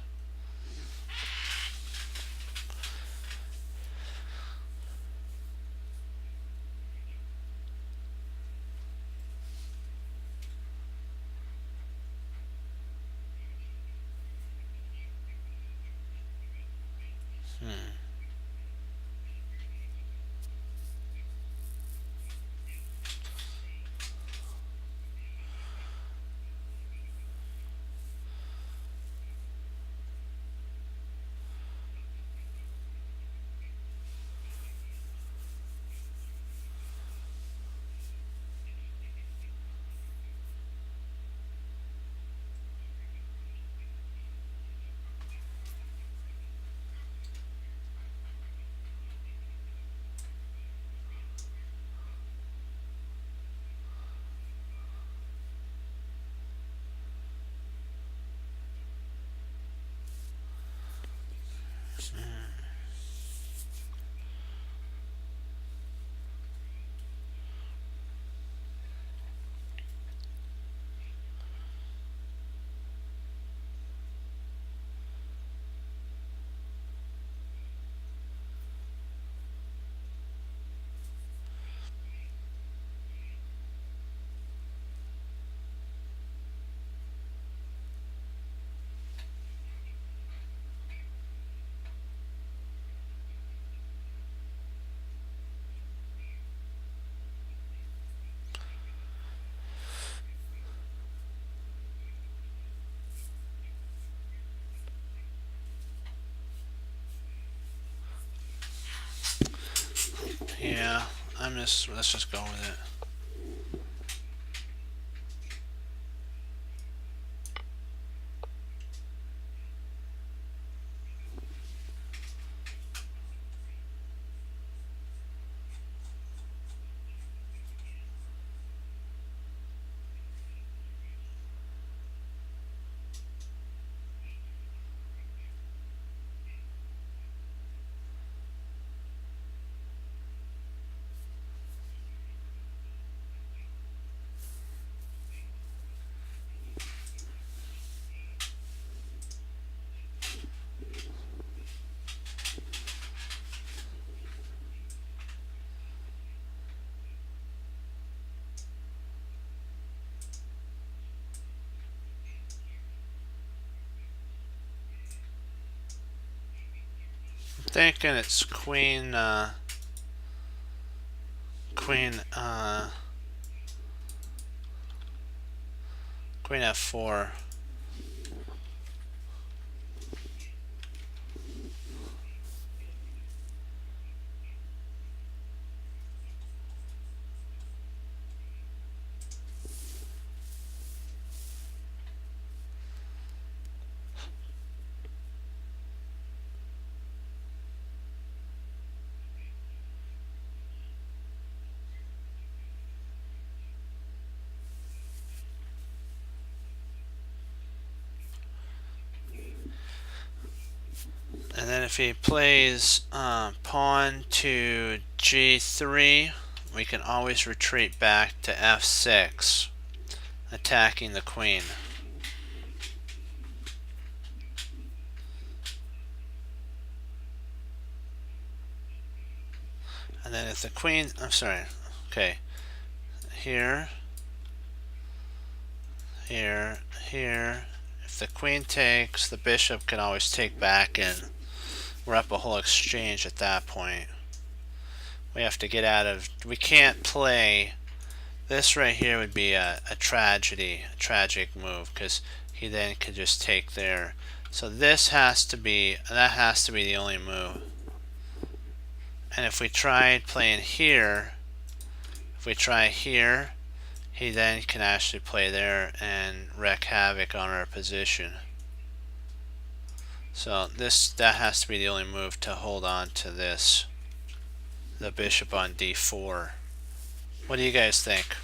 Yeah, let's just go with it. thinking it's queen queen f4. And then if he plays pawn to g3, we can always retreat back to f6, attacking the queen. And then if the queen, I'm sorry, okay, here, here, here, if the queen takes, the bishop can always take back, and we're up a whole exchange at that point. We have to get out of, we can't play, this right here would be a tragedy, a tragic move, because he then could just take there. So this has to be, that has to be the only move. And if we tried playing here, if we try here, he then can actually play there and wreak havoc on our position. So that has to be the only move to hold on to this, the bishop on d4. What do you guys think?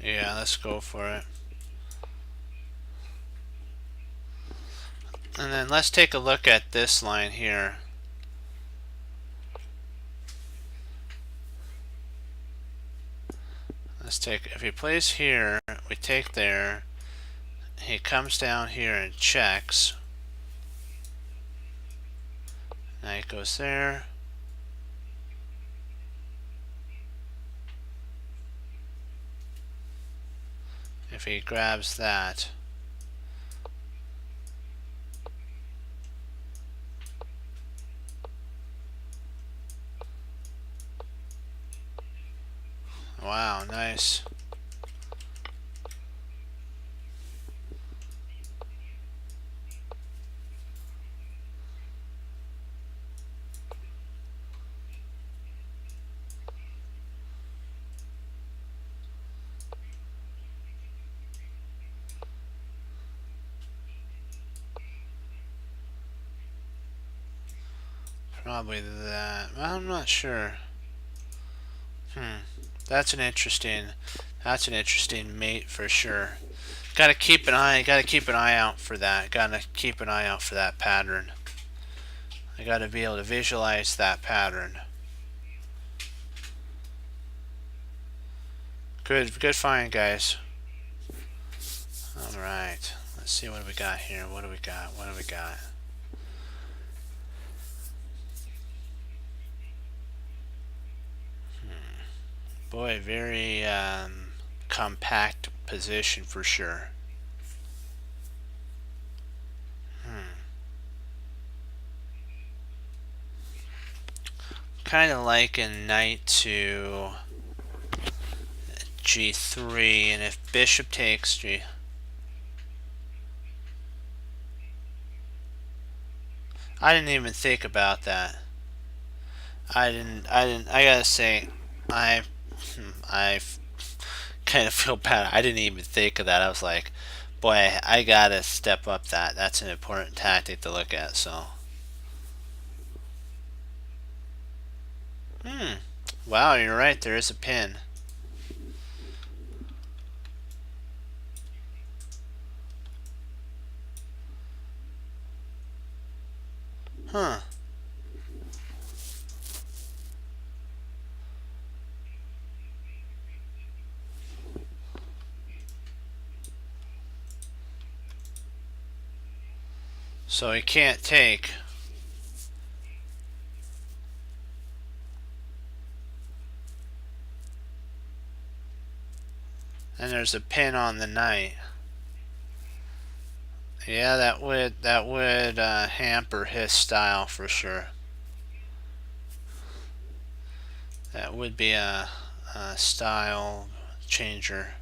Yeah, let's go for it. And then let's take a look at this line here. Let's take, if he plays here, we take there, he comes down here and checks. Knight goes there. If he grabs that, wow, nice. Probably that. I'm not sure. That's an interesting mate for sure. Gotta keep an eye out for that. Gotta keep an eye out for that pattern. I gotta be able to visualize that pattern. Good find, guys. Alright. Let's see what we got here. What do we got? Boy, very compact position for sure. Kind of like a knight to g3, and if bishop takes g, I didn't even think about that. I gotta say, I kind of feel bad. I didn't even think of that. I was like, Boy, I gotta step up that. That's an important tactic to look at, so. Wow, you're right, there is a pin. Huh. So he can't take. And there's a pin on the knight. Yeah, that would hamper his style for sure. That would be a style changer.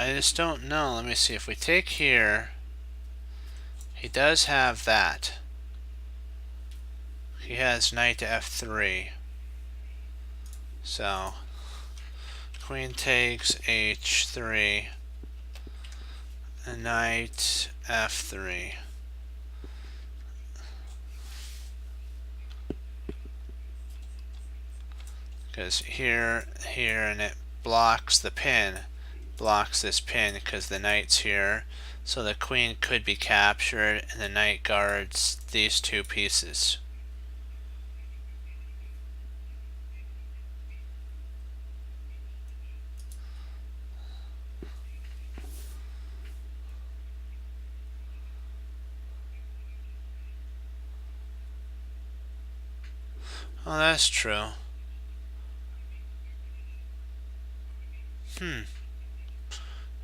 I just don't know. Let me see. If we take here, he does have that. He has knight to f3. So, queen takes h3, and knight f3. Because here, and it blocks the pin. Blocks this pin because the knight's here. So the queen could be captured, and the knight guards these two pieces. Oh, that's true.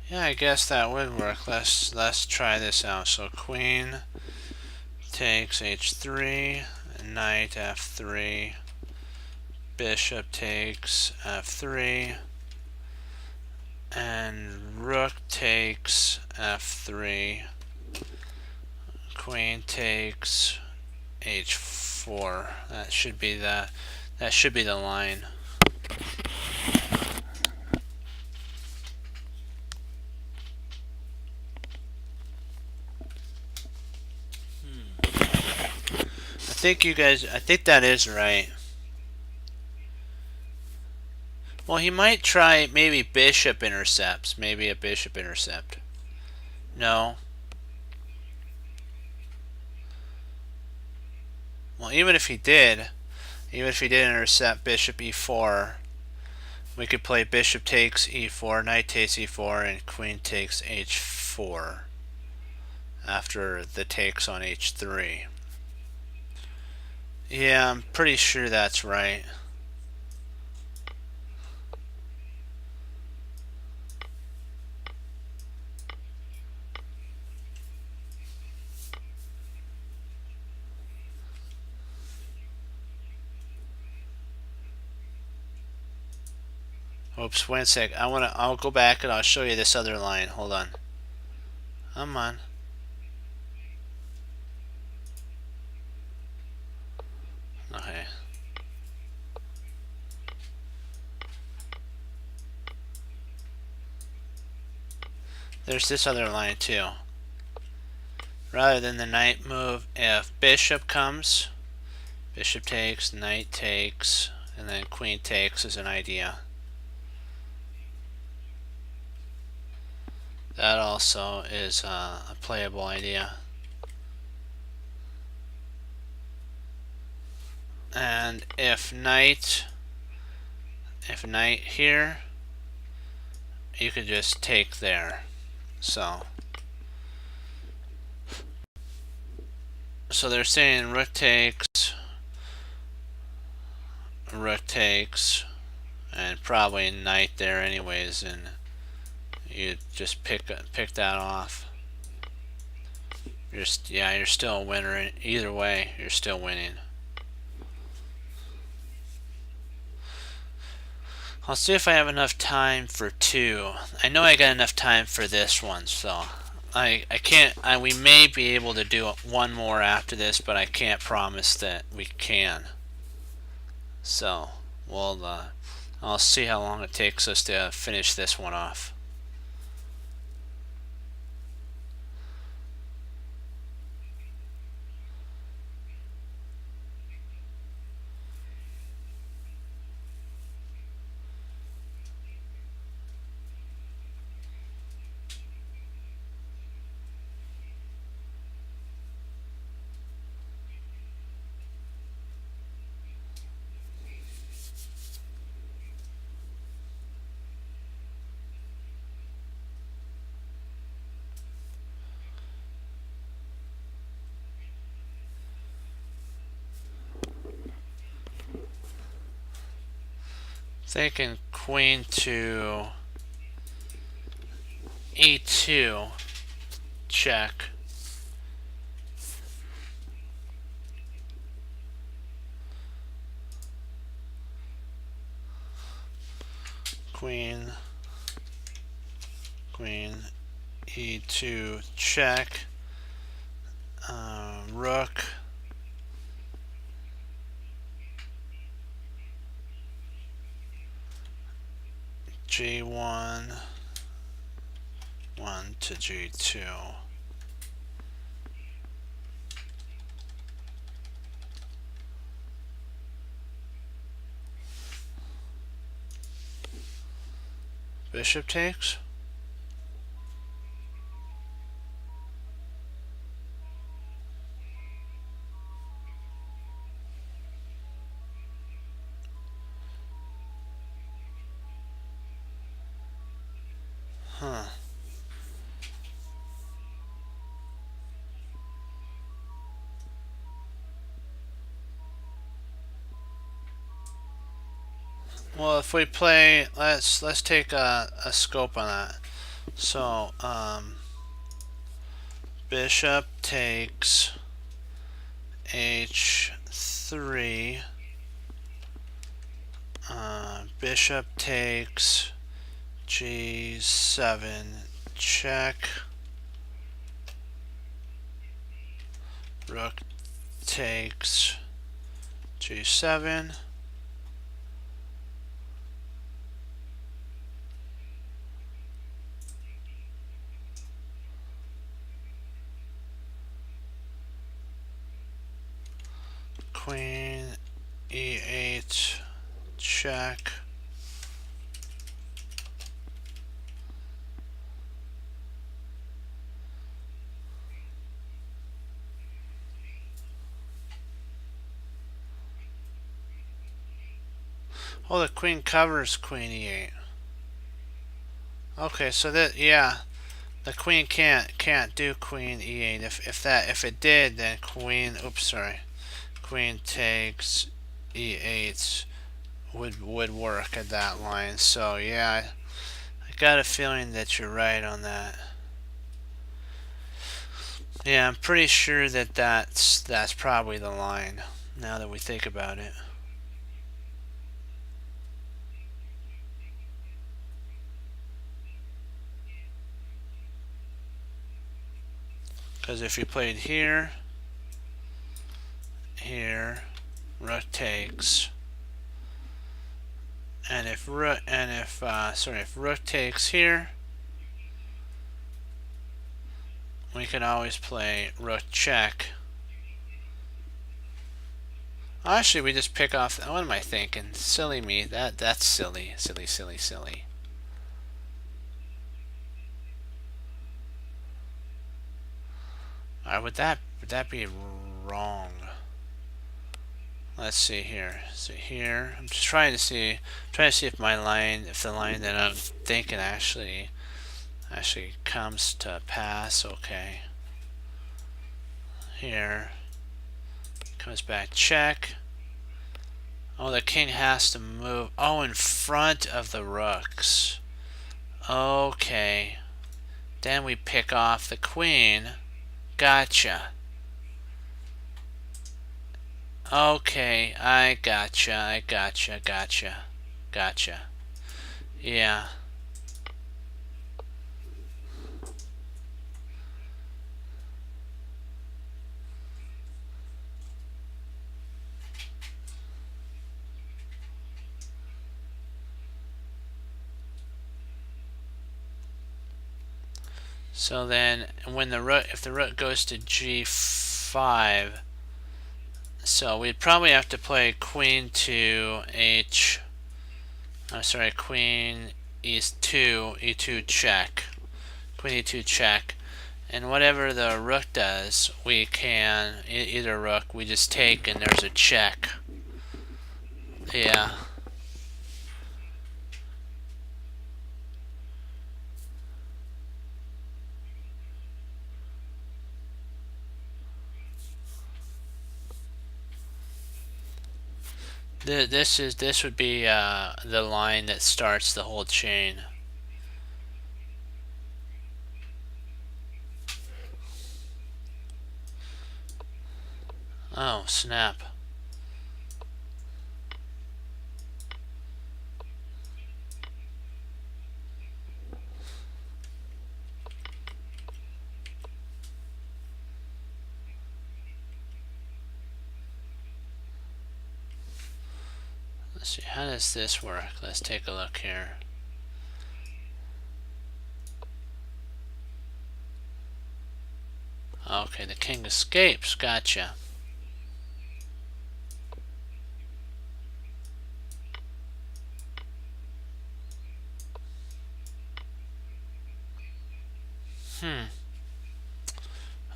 Yeah, I guess that would work. Let's try this out. So queen takes h3, knight f3, bishop takes f3, and rook takes f3, queen takes h4. That should be the line. I think that is right. Well, he might try maybe bishop intercepts. Maybe a bishop intercept. No. Well, even if he did intercept bishop e4, we could play bishop takes e4, knight takes e4, and queen takes h4 after the takes on h3. Yeah, I'm pretty sure that's right. Oops, wait a sec. I'll go back and I'll show you this other line. Hold on. Come on. Okay. There's this other line too. Rather than the knight move, if bishop comes, bishop takes, knight takes, and then queen takes is an idea. That also is a playable idea. And if knight here, you could just take there. So they're saying rook takes, and probably knight there anyways, and you just pick that off. You're still a winner. Either way, you're still winning. I'll see if I have enough time for two. I know I got enough time for this one, so I can't. We may be able to do one more after this, but I can't promise that we can. So I'll see how long it takes us to finish this one off. Thinking queen to e2 check. Queen e2 check. Rook g1 1 to g2. Bishop takes. Huh. Well, if we play, let's take a scope on that. So bishop takes h3. Bishop takes g7 check. Rook takes g7. Queen e8 check. Oh, the queen covers queen e8. Okay, so that, yeah, the queen can't do queen e8. If it did, then queen, oops, sorry, queen takes e8 would work at that line. So yeah, I got a feeling that you're right on that. Yeah, I'm pretty sure that that's probably the line, now that we think about it. Because if you played here, rook takes, and if rook takes here, we can always play rook check. Actually, we just pick off. What am I thinking? Silly me. That's silly. Would that be wrong? Let's see here. So here, I'm just trying to see if my line, if the line that I'm thinking actually comes to pass. Okay. Here comes back check. Oh, the king has to move. Oh, in front of the rooks. Okay. Then we pick off the queen. Gotcha. Okay, I gotcha. Yeah. So then when the rook, if the rook goes to g5, so we'd probably have to play queen to queen e2, e2 check, queen e2 check, and whatever the rook does, we can, either rook, we just take and there's a check. Yeah. This would be the line that starts the whole chain. Oh, snap. Let's see, how does this work? Let's take a look here. Okay, the king escapes. Gotcha.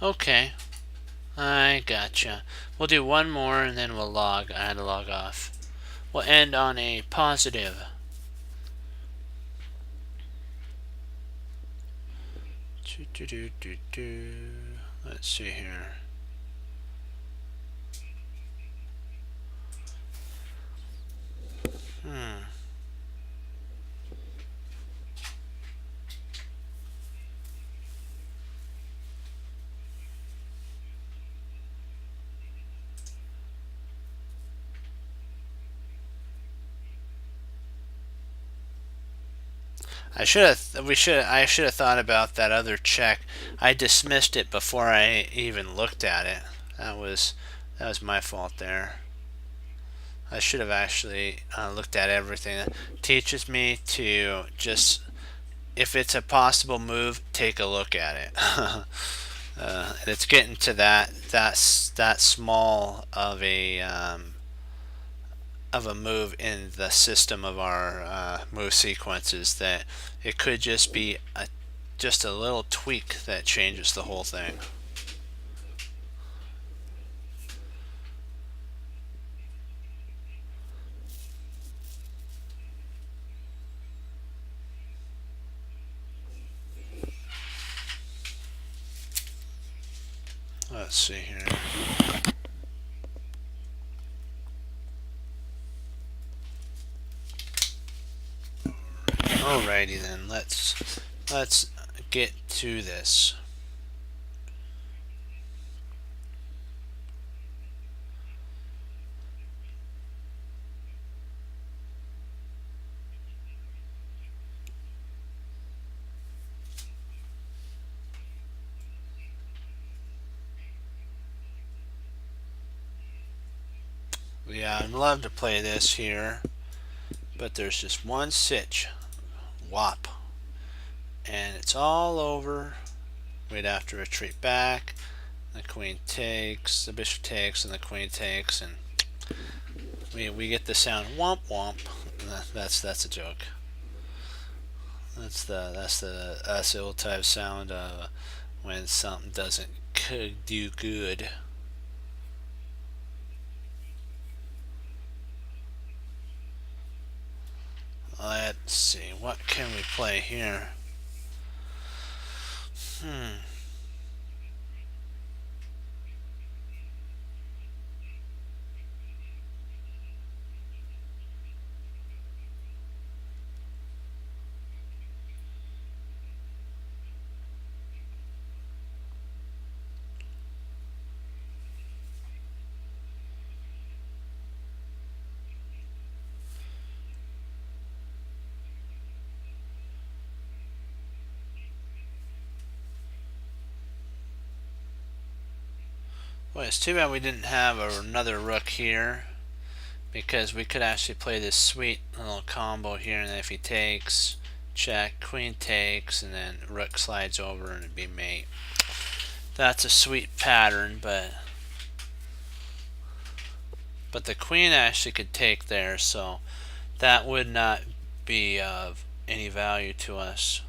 Okay, I gotcha. We'll do one more and then we'll log. I had to log off. We'll end on a positive. Let's see here. I should have thought about that other check. I dismissed it before I even looked at it. That was my fault there. I should have actually looked at everything. That teaches me to just, if it's a possible move, take a look at it. It's getting to that small of a move in the system of our move sequences that it could just be just a little tweak that changes the whole thing. Let's see here. Alrighty then, let's get to this. Yeah, I'd love to play this here, but there's just one sitch. Wop. And it's all over. We'd have to retreat back. The queen takes, the bishop takes, and the queen takes, and we get the sound womp womp. That's a joke. That's the old type sound of when something doesn't do good. Let's see, what can we play here? Well, it's too bad we didn't have another rook here, because we could actually play this sweet little combo here, and if he takes, check, queen takes, and then rook slides over and it'd be mate. That's a sweet pattern, but the queen actually could take there, so that would not be of any value to us.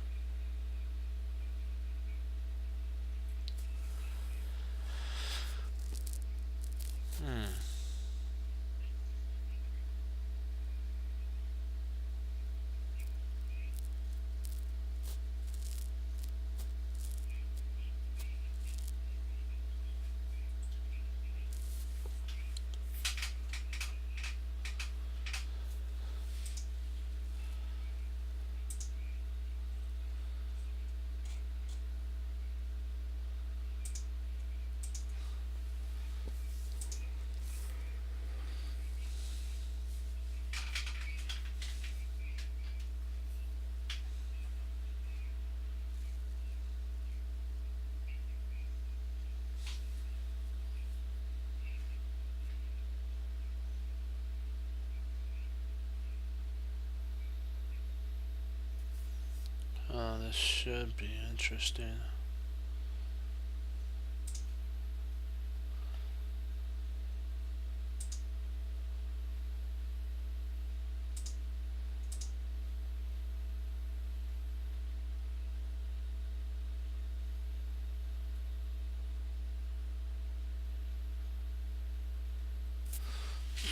Oh, this should be interesting.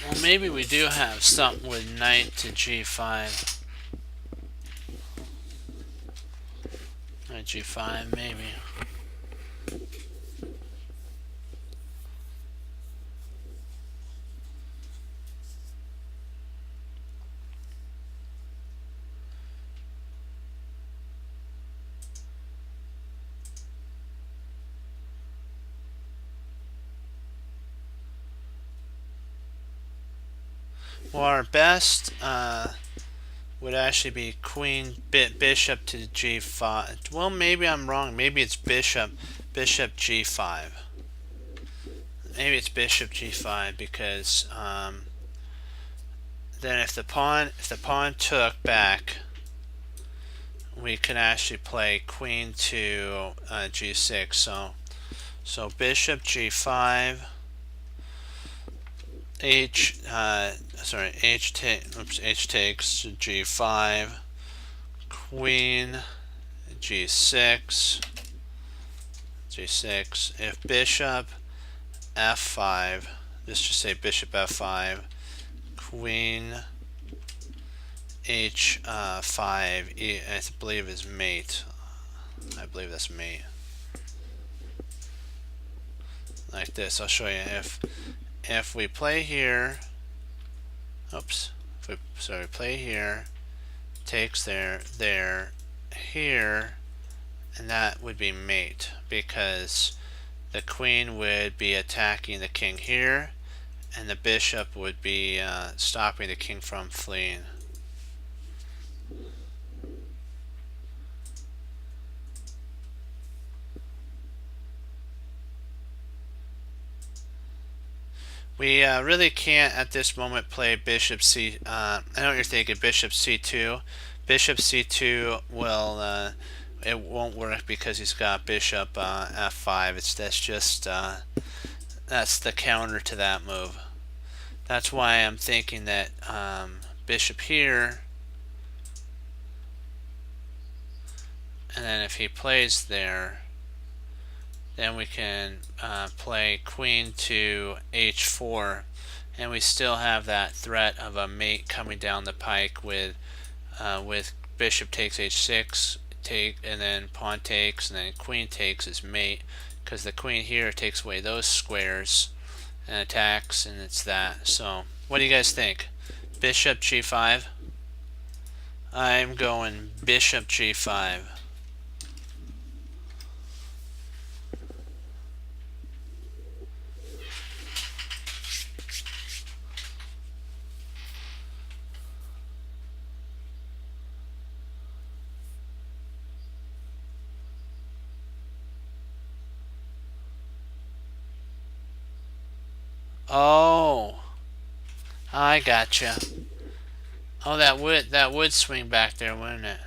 Well, maybe we do have something with knight to g5. Knight g5, maybe. Well, our best would actually be queen bishop to g5. Well, maybe I'm wrong. Maybe it's bishop g5. Maybe it's bishop g5 because then if the pawn took back, we can actually play queen to g6. So bishop g5. H takes g5, queen g6, if bishop f5, let's just say bishop f5, queen h5, I believe is mate. I believe that's mate. Like this. I'll show you. If we play here, play here, takes there, here, and that would be mate because the queen would be attacking the king here, and the bishop would be stopping the king from fleeing. We really can't at this moment play bishop c. I know what you're thinking. Bishop c2. Bishop c2 will it won't work because he's got bishop f5. That's the counter to that move. That's why I'm thinking that bishop here, and then if he plays there, then we can play queen to h4, and we still have that threat of a mate coming down the pike with bishop takes h6, and then pawn takes, and then queen takes is mate, because the queen here takes away those squares and attacks, and it's that. So what do you guys think? Bishop g5? I'm going bishop g5. Oh, I gotcha. Oh, that would swing back there, wouldn't it?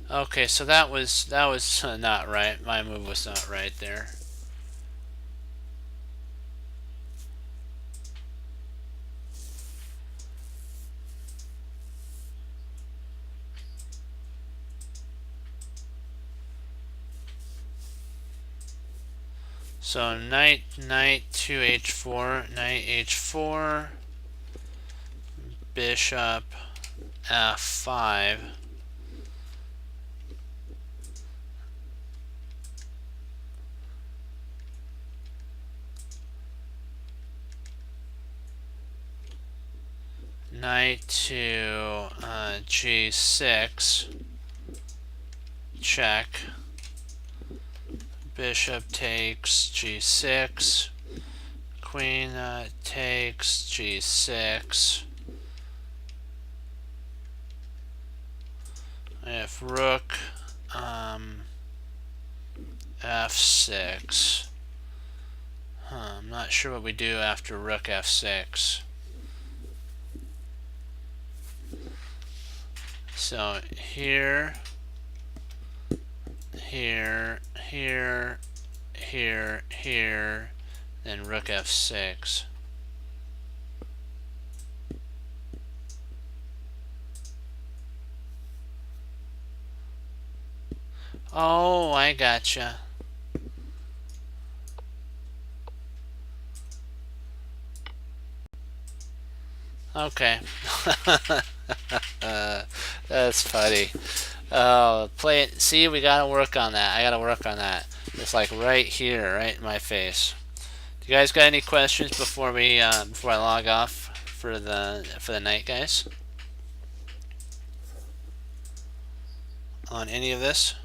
Okay, so that was not right. My move was not right there. So knight to h4, knight h4, bishop f5. Knight to g6, check. Bishop takes g6, queen takes g6. If rook f6. I'm not sure what we do after rook f6. So here, here, here, here, here, then rook f6. Oh, I gotcha. Okay. That's funny. Oh, play it. See, we gotta work on that. I gotta work on that. It's like right here, right in my face. Do you guys got any questions before we before I log off for the night, guys? On any of this?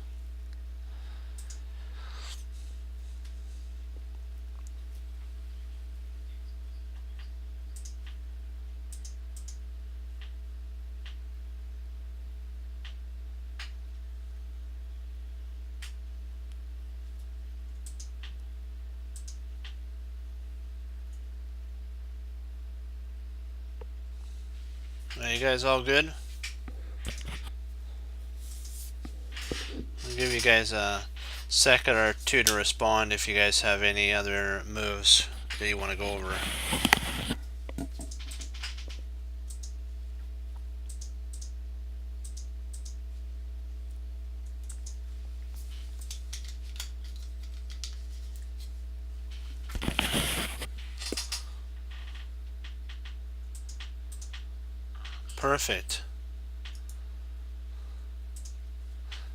Are you guys all good? I'll give you guys a second or two to respond if you guys have any other moves that you want to go over. Perfect.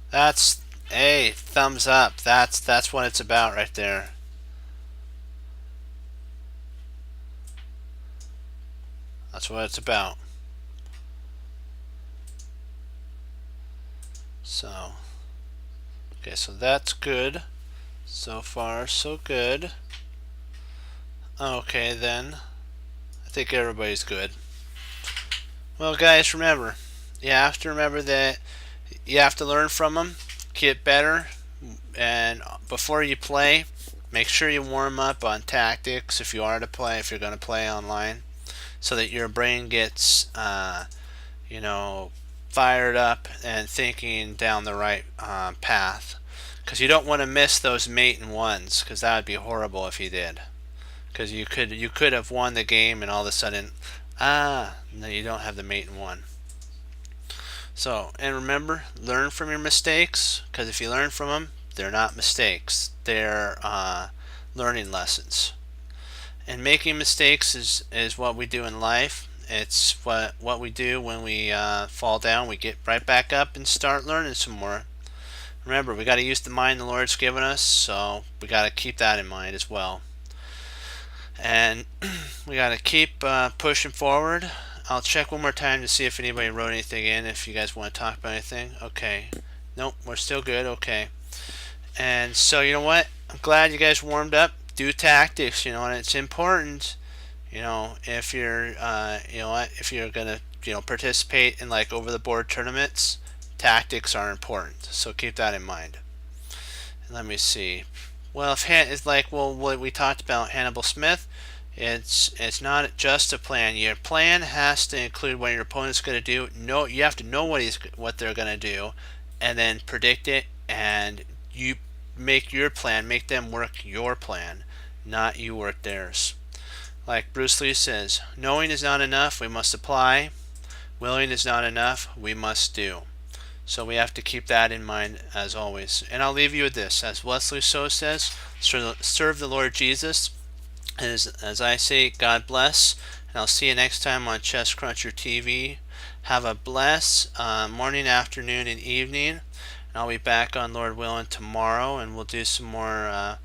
That's a thumbs up. That's what it's about right there. That's what it's about. So, okay, so that's good. So far, so good. Okay, then. I think everybody's good. Well, guys, remember, you have to remember that you have to learn from them, get better, and before you play, make sure you warm up on tactics if you are to play, if you're going to play online, so that your brain gets, you know, fired up and thinking down the right path. Because you don't want to miss those mate and ones, because that would be horrible if you did. Because you could have won the game and all of a sudden, no, you don't have the mate and one. So, and remember, learn from your mistakes, because if you learn from them, they're not mistakes. They're learning lessons. And making mistakes is what we do in life. It's what we do when we fall down. We get right back up and start learning some more. Remember, we got to use the mind the Lord's given us, so we got to keep that in mind as well. And we got to keep pushing forward. I'll check one more time to see if anybody wrote anything in, if you guys want to talk about anything. Okay. Nope, we're still good. Okay. And so, you know what? I'm glad you guys warmed up. Do tactics, you know, and it's important, you know, if you're, you know what, if you're going to, you know, participate in like over the board tournaments, tactics are important. So keep that in mind. And let me see. Well, if it's like, well, what we talked about Hannibal Smith, it's not just a plan. Your plan has to include what your opponent's going to do. No, you have to know what they're going to do, and then predict it, and you make your plan, make them work your plan, not you work theirs. Like Bruce Lee says, knowing is not enough, we must apply. Willing is not enough, we must do. So we have to keep that in mind as always. And I'll leave you with this. As Wesley So says, serve the Lord Jesus. As I say, God bless. And I'll see you next time on Chess Cruncher TV. Have a blessed morning, afternoon, and evening. And I'll be back on Lord willing tomorrow, and we'll do some more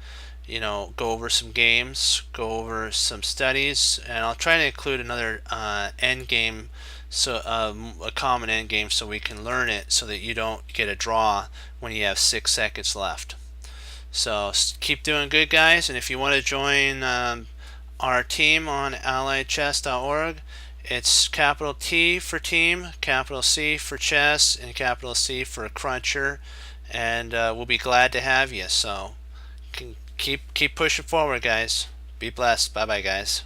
go over some games, go over some studies, and I'll try to include another end game, so a common end game, so we can learn it, so that you don't get a draw when you have 6 seconds left. So keep doing good, guys, and if you want to join our team on alliedchess.org, it's capital T for team, capital C for chess, and capital C for cruncher, and we'll be glad to have you. So keep pushing forward, guys. Be blessed. Bye bye, guys.